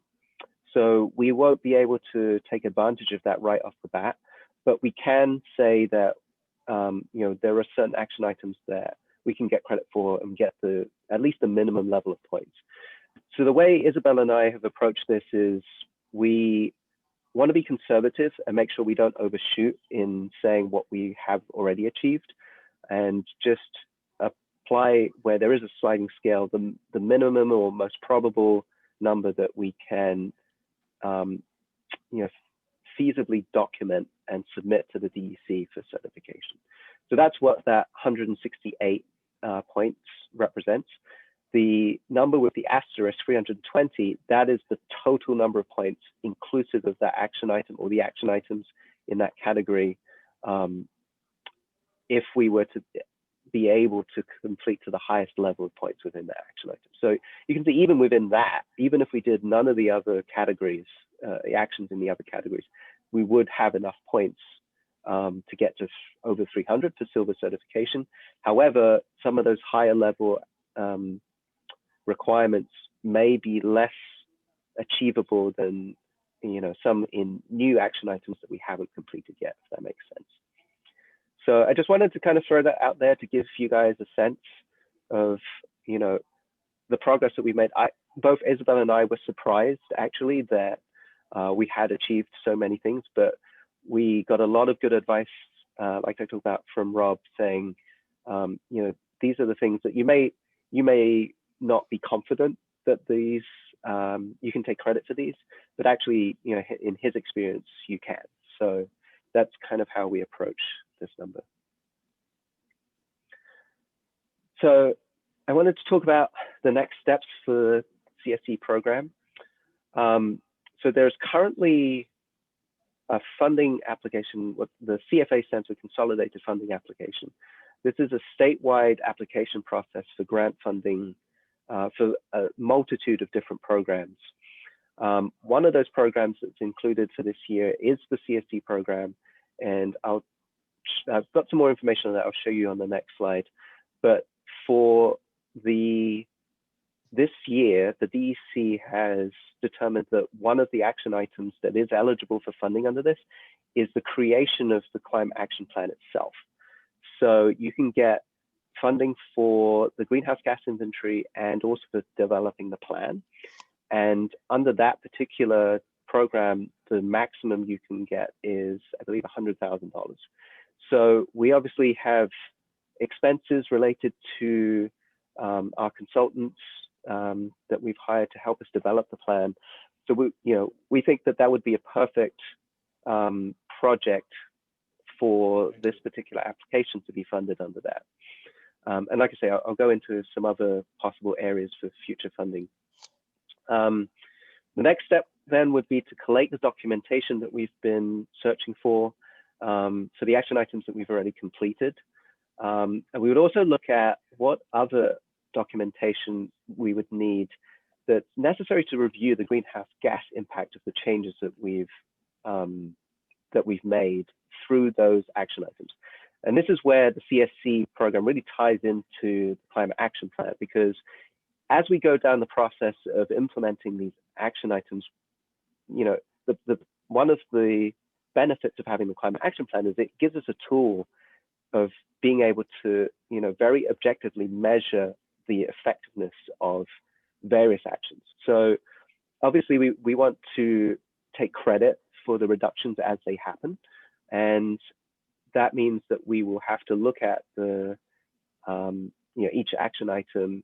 So we won't be able to take advantage of that right off the bat, but we can say that there are certain action items that we can get credit for and get at least the minimum level of points. So the way Isabel and I have approached this is we want to be conservative and make sure we don't overshoot in saying what we have already achieved, and just apply where there is a sliding scale, the minimum or most probable number that we can feasibly document and submit to the DEC for certification. So that's what that 168 points represents. The number with the asterisk 320, that is the total number of points inclusive of that action item or the action items in that category, if we were to be able to complete to the highest level of points within that action item. So you can see even within that, even if we did none of the other categories, the actions in the other categories, we would have enough points to get to over 300 for silver certification. However, some of those higher level requirements may be less achievable than some in new action items that we haven't completed yet, if that makes sense. So I just wanted to kind of throw that out there to give you guys a sense of the progress that we made. Both Isabel and I were surprised actually that we had achieved so many things, but we got a lot of good advice, like I talked about, from Rob, saying, these are the things that you may not be confident that these, you can take credit for these, but actually, in his experience, you can. So that's kind of how we approach this number. So I wanted to talk about the next steps for the CSE program. So there's currently a funding application, what the CFA stands for Consolidated Funding Application. This is a statewide application process for grant funding for a multitude of different programs. One of those programs that's included for this year is the CSE program, and I've got some more information on that. I'll show you on the next slide. But for this year, the DEC has determined that one of the action items that is eligible for funding under this is the creation of the Climate Action Plan itself. So you can get funding for the greenhouse gas inventory and also for developing the plan. And under that particular program, the maximum you can get is, I believe, $100,000. So we obviously have expenses related to our consultants that we've hired to help us develop the plan. So we think that that would be a perfect project for this particular application to be funded under that. And like I say, I'll go into some other possible areas for future funding. The next step then would be to collate the documentation that we've been searching for the action items that we've already completed. And we would also look at what other documentation we would need that's necessary to review the greenhouse gas impact of the changes that we've made through those action items. And this is where the CSC program really ties into the Climate Action Plan, because as we go down the process of implementing these action items, you know, one of the benefits of having the Climate Action Plan is it gives us a tool of being able to, you know, very objectively measure the effectiveness of various actions. So obviously we want to take credit for the reductions as they happen. And that means that we will have to look at the, you know, each action item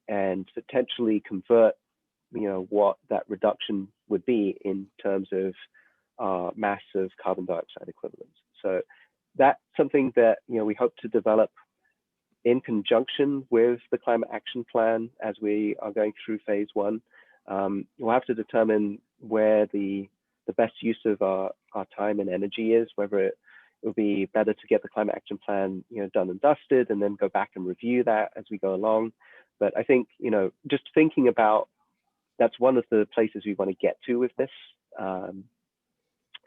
and potentially convert, you know, what that reduction would be in terms of mass of carbon dioxide equivalents. So that's something that, you know, we hope to develop in conjunction with the Climate Action Plan as we are going through phase 1. We'll have to determine where the best use of our time and energy is, whether it will be better to get the Climate Action Plan, you know, done and dusted and then go back and review that as we go along. But I think, you know, just thinking about, that's one of the places we want to get to with this,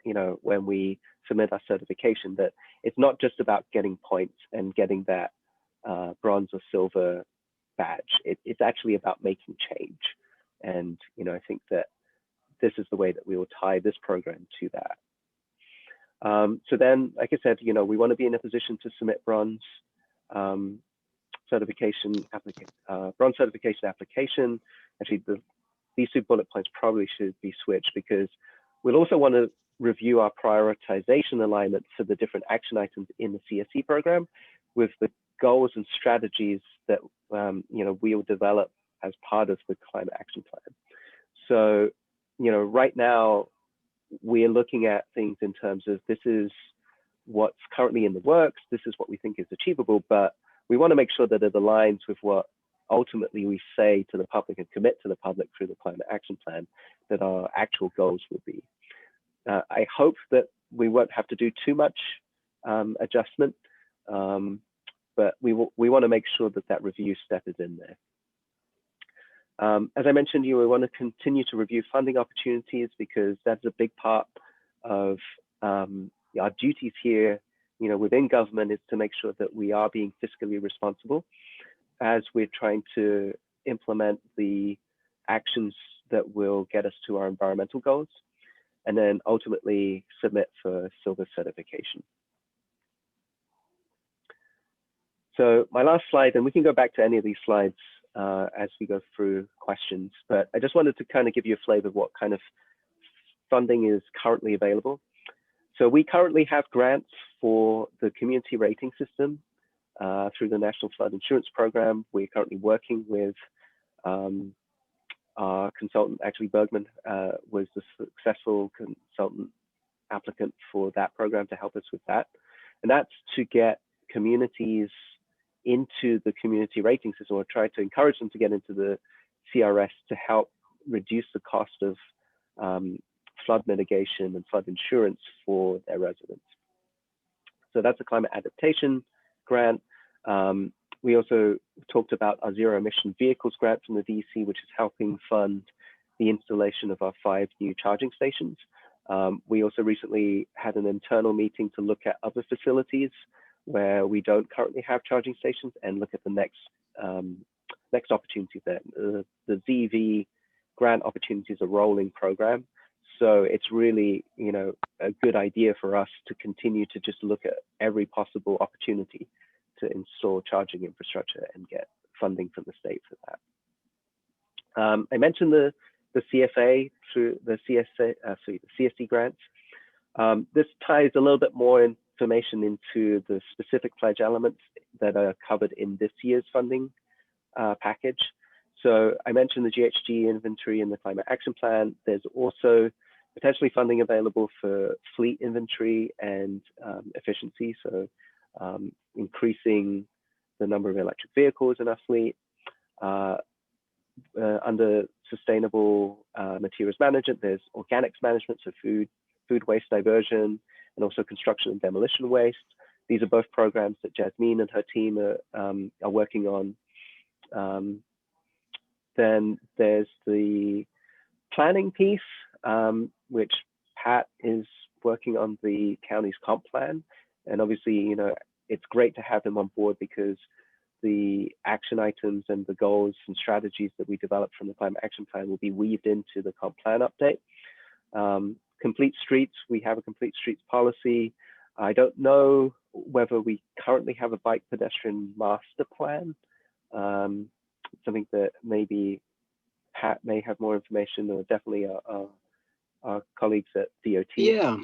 you know, when we submit our certification, that it's not just about getting points and getting that bronze or silver badge. It's actually about making change. And, you know, I think that this is the way that we will tie this program to that. So then, like I said, you know, we want to be in a position to submit bronze certification application. Actually, these 2 bullet points probably should be switched, because we'll also want to review our prioritization alignment for the different action items in the CSC program with the goals and strategies that you know, we will develop as part of the Climate Action Plan. So, you know, right now we are looking at things in terms of, this is what's currently in the works, this is what we think is achievable, but we want to make sure that it aligns with what ultimately we say to the public and commit to the public through the Climate Action Plan, that our actual goals will be. I hope that we won't have to do too much adjustment, but we want to make sure that that review step is in there. As I mentioned, we want to continue to review funding opportunities, because that's a big part of our duties here, you know, within government, is to make sure that we are being fiscally responsible as we're trying to implement the actions that will get us to our environmental goals, and then ultimately submit for silver certification. So my last slide, and we can go back to any of these slides as we go through questions, but I just wanted to kind of give you a flavor of what kind of funding is currently available. So we currently have grants for the community rating system through the National Flood Insurance Program. We're currently working with our consultant. Actually, Bergman was the successful consultant applicant for that program to help us with that. And that's to get communities into the community rating system, or try to encourage them to get into the CRS to help reduce the cost of flood mitigation and flood insurance for their residents. So that's a climate adaptation grant. We also talked about our zero emission vehicles grant from the DEC, which is helping fund the installation of our 5 new charging stations. We also recently had an internal meeting to look at other facilities where we don't currently have charging stations, and look at the next opportunity there. The ZEV grant opportunity is a rolling program. So it's really, you know, a good idea for us to continue to just look at every possible opportunity to install charging infrastructure and get funding from the state for that. I mentioned the CFA through the CSC grants. This ties a little bit more information into the specific pledge elements that are covered in this year's funding package. So I mentioned the GHG inventory and the Climate Action Plan. There's also potentially funding available for fleet inventory and efficiency. So increasing the number of electric vehicles in our fleet. Under sustainable materials management, there's organics management, so food waste diversion, and also construction and demolition waste. These are both programs that Jasmine and her team are working on. Then there's the planning piece, which Pat is working on the county's comp plan. And obviously, you know, it's great to have them on board because the action items and the goals and strategies that we develop from the climate action plan will be weaved into the comp plan update. Complete streets, we have a complete streets policy. I don't know whether we currently have a bike pedestrian master plan. Something that maybe Pat may have more information, or definitely our colleagues at DOT. Yeah,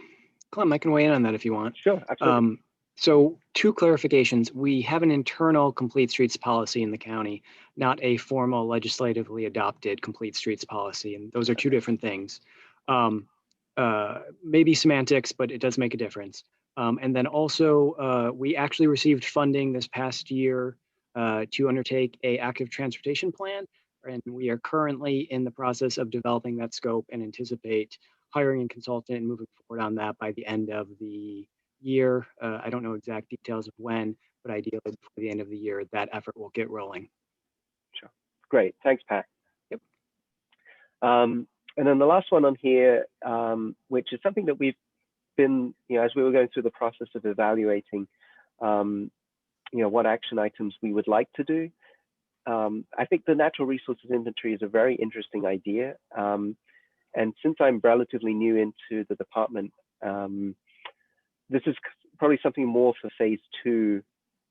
Clem, I can weigh in on that if you want. Sure, absolutely. So 2 clarifications. We have an internal complete streets policy in the county, not a formal legislatively adopted complete streets policy. And those are 2 different things. Maybe semantics, but it does make a difference. And then also, we actually received funding this past year to undertake a active transportation plan. And we are currently in the process of developing that scope and anticipate hiring a consultant and moving forward on that by the end of the year. I don't know exact details of when, but ideally before the end of the year, that effort will get rolling. Sure. Great. Thanks, Pat. Yep. And then the last one on here, which is something that we've been, as we were going through the process of evaluating, what action items we would like to do. I think the natural resources inventory is a very interesting idea. And since I'm relatively new into the department, this is probably something more for phase 2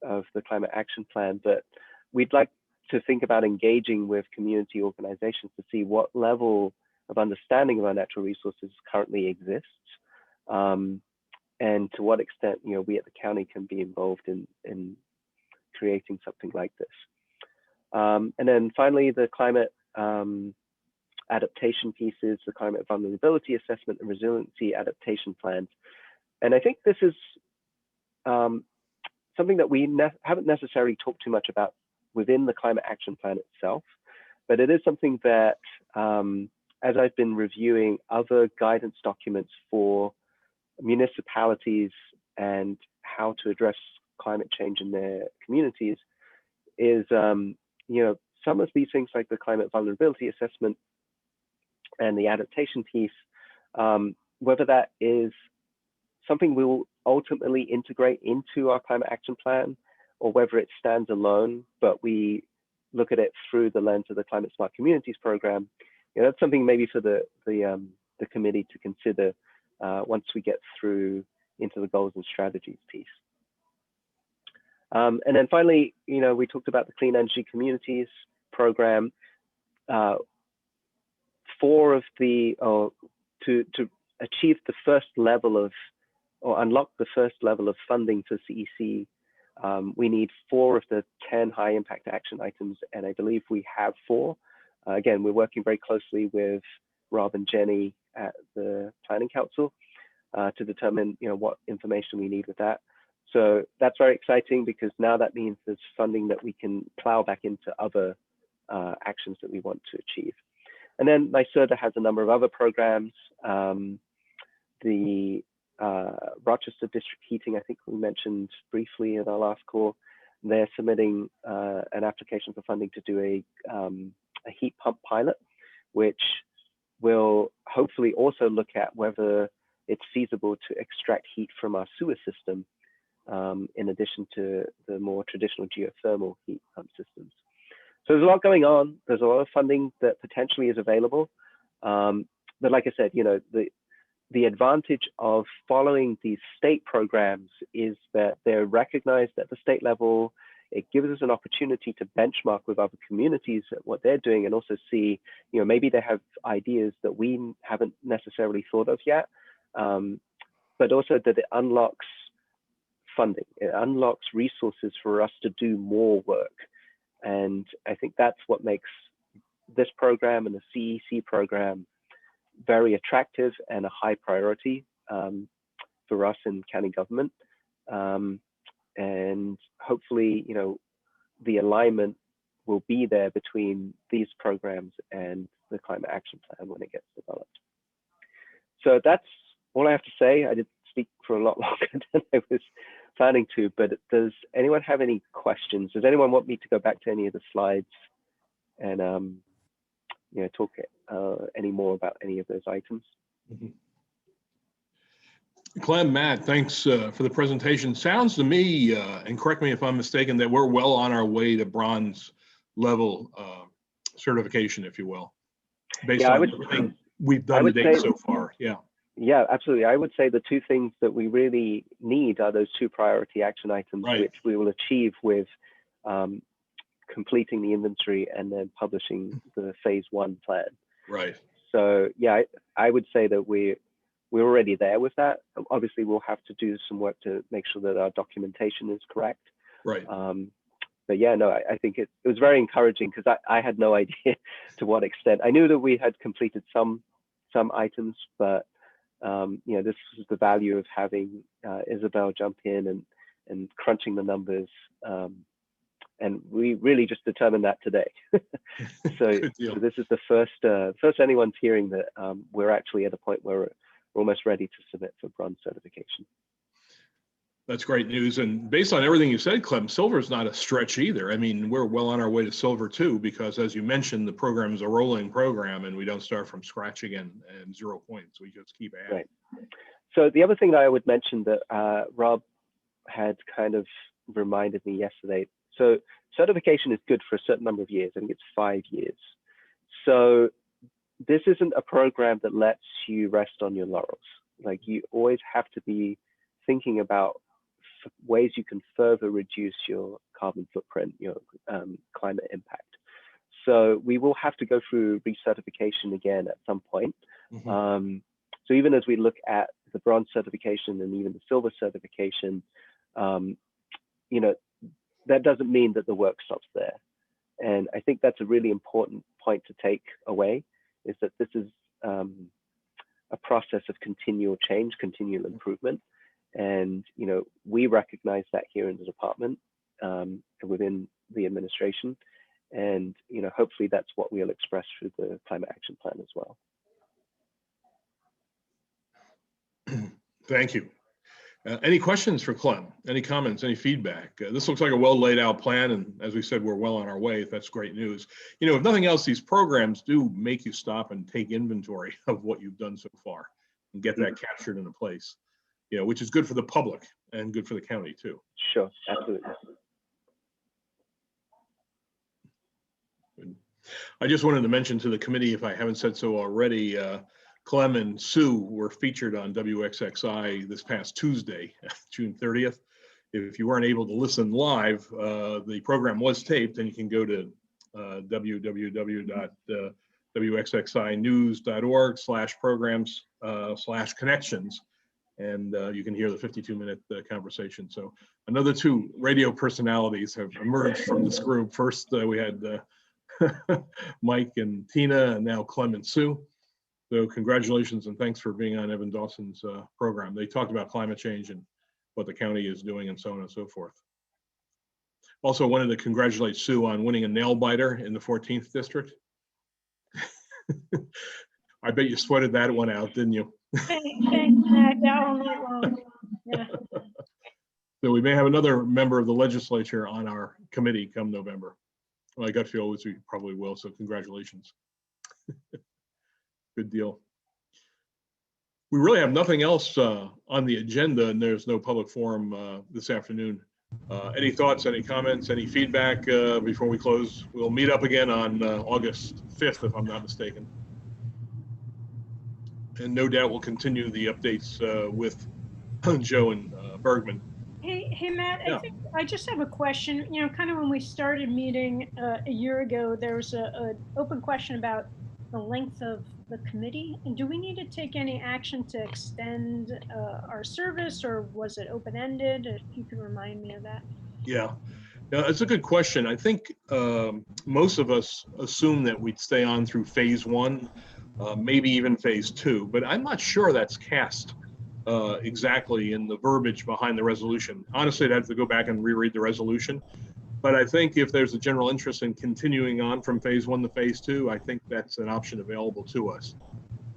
of the climate action plan, but we'd like to think about engaging with community organizations to see what level of understanding of our natural resources currently exists, and to what extent we at the county can be involved in creating something like this. And then finally, the climate adaptation pieces, the climate vulnerability assessment and resiliency adaptation plans. And I think this is something that we haven't necessarily talked too much about within the climate action plan itself, but it is something that, as I've been reviewing other guidance documents for municipalities and how to address climate change in their communities, is some of these things like the climate vulnerability assessment and the adaptation piece, whether that is something we will ultimately integrate into our climate action plan, or whether it stands alone, but we look at it through the lens of the Climate Smart Communities program. That's something maybe for the committee to consider once we get through into the goals and strategies piece. And then finally, we talked about the Clean Energy Communities program. To achieve the first level of, or unlock the first level of funding for CEC, we need 4 of the 10 high impact action items, and I believe we have 4. Again, we're working very closely with Rob and Jenny at the Planning Council to determine what information we need with that. So that's very exciting, because now that means there's funding that we can plow back into other actions that we want to achieve. And then NYSERDA has a number of other programs. The Rochester District Heating, I think we mentioned briefly in our last call, they're submitting an application for funding to do a heat pump pilot, which will hopefully also look at whether it's feasible to extract heat from our sewer system, in addition to the more traditional geothermal heat pump systems. So there's a lot going on. There's a lot of funding that potentially is available. But like I said, the advantage of following these state programs is that they're recognized at the state level. It gives us an opportunity to benchmark with other communities at what they're doing, and also see, maybe they have ideas that we haven't necessarily thought of yet, but also that it unlocks funding. It unlocks resources for us to do more work. And I think that's what makes this program and the CEC program very attractive and a high priority for us in county government. And hopefully, the alignment will be there between these programs and the climate action plan when it gets developed. So that's all I have to say. I did speak for a lot longer than I was planning to, but does anyone have any questions? Does anyone want me to go back to any of the slides and talk any more about any of those items? Clem, Matt, thanks for the presentation. Sounds to me, and correct me if I'm mistaken, that we're well on our way to bronze level certification, if you will, based Yeah, on everything we've done to date so far. Yeah. Yeah, absolutely. I would say the two things that we really need are those two priority action items, Right. which we will achieve with completing the inventory and then publishing the phase 1 plan. Right. So yeah, I would say that we're already there with that. Obviously, we'll have to do some work to make sure that our documentation is correct. Right. But yeah, no, I think it was very encouraging because I had no idea to what extent. I knew that we had completed some items, but this is the value of having Isabel jump in and crunching the numbers. And we really just determined that today. so this is the first anyone's hearing that we're actually at a point where we're almost ready to submit for bronze certification. That's great news. And based on everything you said, Clem, silver is not a stretch either. I mean, we're well on our way to silver too, because as you mentioned, the program is a rolling program and we don't start from scratch again and 0 points. We just keep adding. Right. So the other thing that I would mention that Rob had kind of reminded me yesterday. So certification is good for a certain number of years. I think it's 5 years. So this isn't a program that lets you rest on your laurels. Like, you always have to be thinking about ways you can further reduce your carbon footprint, your climate impact. So we will have to go through recertification again at some point. Mm-hmm. So even as we look at the bronze certification and even the silver certification, that doesn't mean that the work stops there. And I think that's a really important point to take away, is that this is a process of continual change, continual improvement. And, we recognize that here in the department, within the administration. And, hopefully that's what we'll express through the climate action plan as well. Thank you. Any questions for Clem? Any comments, any feedback? This looks like a well laid out plan. And as we said, we're well on our way. That's great news. If nothing else, these programs do make you stop and take inventory of what you've done so far and get that captured in a place, which is good for the public and good for the county too. Sure, absolutely. Good. I just wanted to mention to the committee, if I haven't said so already, Clem and Sue were featured on WXXI this past Tuesday, June 30th. If you weren't able to listen live, the program was taped, and you can go to www.wxinews.org/programs/connections, and you can hear the 52-minute conversation. So another 2 radio personalities have emerged from this group. First, we had Mike and Tina, and now Clem and Sue. So congratulations and thanks for being on Evan Dawson's program. They talked about climate change and what the county is doing and so on and so forth. Also wanted to congratulate Sue on winning a nail biter in the 14th district. I bet you sweated that one out, didn't you? Thanks, Matt. All night long. Yeah. So we may have another member of the legislature on our committee come November. Well, I gut feel we probably will, so congratulations. Good deal. We really have nothing else on the agenda, and there's no public forum this afternoon. Any thoughts, any comments, any feedback before we close? We'll meet up again on August 5th, if I'm not mistaken. And no doubt we'll continue the updates with Joe and Bergman. Hey, Matt, Yeah. I think I just have a question. Kind of when we started meeting a year ago, there was an open question about the length of the committee. And do we need to take any action to extend our service, or was it open-ended? If you could remind me of that. Yeah, it's a good question. I think most of us assume that we'd stay on through phase 1, maybe even phase 2, but I'm not sure that's cast exactly in the verbiage behind the resolution. Honestly, I'd have to go back and reread the resolution. But I think if there's a general interest in continuing on from phase 1 to phase 2, I think that's an option available to us.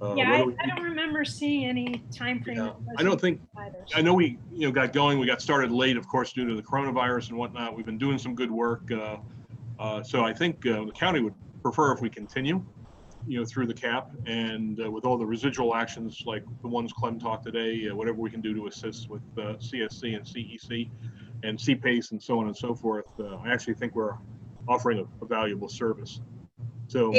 Yeah, I don't remember seeing any time frame. Yeah, I don't think. Either, I know we got going. We got started late, of course, due to the coronavirus and whatnot. We've been doing some good work. So I think the county would prefer if we continue. through the cap, and with all the residual actions like the ones Clem talked today, whatever we can do to assist with CSC and CEC and CPACE and so on and so forth, I actually think we're offering a valuable service. So,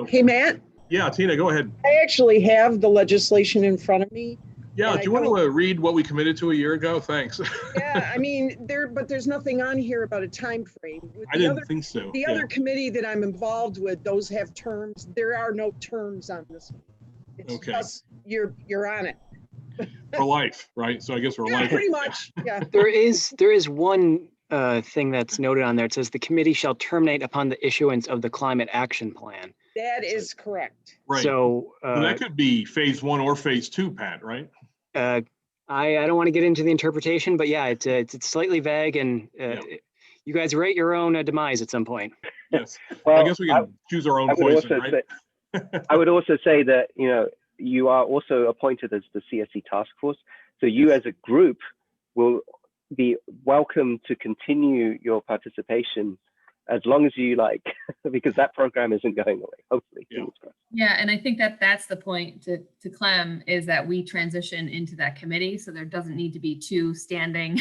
Hey, Matt, yeah, Tina, go ahead. I actually have the legislation in front of me. Yeah, do you want to read what we committed to a year ago? Thanks. Yeah, I mean, but there's nothing on here about a time frame. I didn't think so. The other committee that I'm involved with, those have terms. There are no terms on this one. It's Okay. just you're on it. For life, right? So I guess we're Yeah, life. pretty much. Yeah. There is one thing that's noted on there. It says the committee shall terminate upon the issuance of the climate action plan. That is correct. Right. So that could be phase 1 or phase 2, Pat, right? I don't want to get into the interpretation, but yeah, it's slightly vague, and you guys write your own demise at some point. Yes. Well, I guess we can choose our own poison, right? I would also say that, you are also appointed as the CSC task force. So you as a group will be welcome to continue your participation as long as you like, because that program isn't going away, hopefully. Yeah. Yeah, and I think that that's the point to Clem, is that we transition into that committee. So there doesn't need to be two standing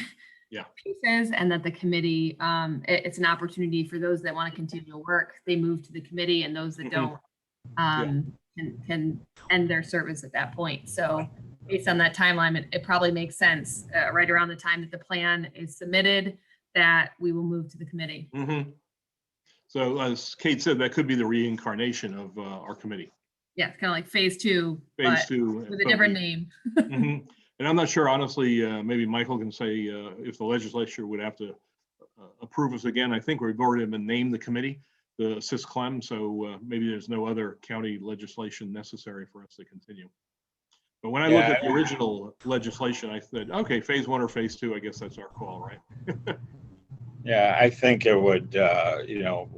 pieces, and that the committee, it's an opportunity for those that want to continue to work. They move to the committee, and those that don't can end their service at that point. So based on that timeline, it probably makes sense right around the time that the plan is submitted that we will move to the committee. Mm-hmm. So as Kate said, that could be the reincarnation of our committee. Yeah, it's kind of like phase 2, Phase but 2. with a different name. Mm-hmm. And I'm not sure, honestly, maybe Michael can say if the legislature would have to approve us again. I think we've already been named the committee, the assist Clem, so maybe there's no other county legislation necessary for us to continue. But when I looked at the original legislation, I said, okay, phase 1 or phase 2, I guess that's our call, right? Yeah, I think it would,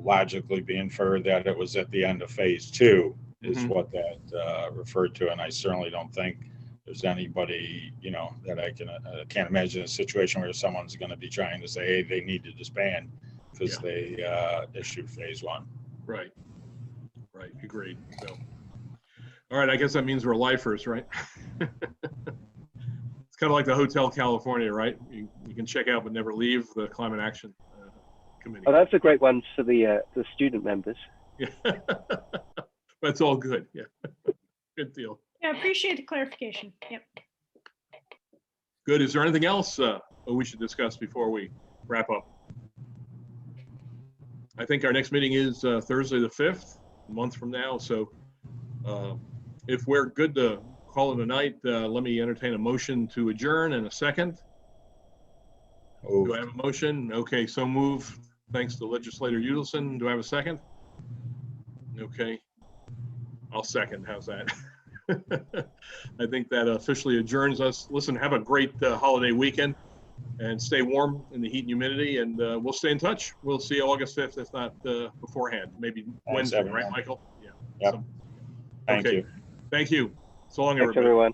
logically be inferred that it was at the end of phase 2 is what that referred to. And I certainly don't think there's anybody, that I can't imagine a situation where someone's going to be trying to say, hey, they need to disband because they issued phase 1. Right. Right. Agreed. So, all right. I guess that means we're lifers, right? It's kind of like the Hotel California, right? You can check out but never leave, the Climate Action Committee. Oh, that's a great one for the student members. Yeah. That's all good. Yeah. Good deal. Yeah, appreciate the clarification. Yep. Good. Is there anything else we should discuss before we wrap up? I think our next meeting is Thursday the 5th, a month from now. So if we're good to call it a night, let me entertain a motion to adjourn in a second. Do I have a motion? Okay, so move. Thanks to Legislator Udelson. Do I have a second? Okay. I'll second. How's that? I think that officially adjourns us. Listen, have a great holiday weekend and stay warm in the heat and humidity, and we'll stay in touch. We'll see you August 5th, if not beforehand, maybe Wednesday, everyone. right, Michael? Yeah. Yep. So, Thank you. Thank you. So long, Thanks, everybody. everyone.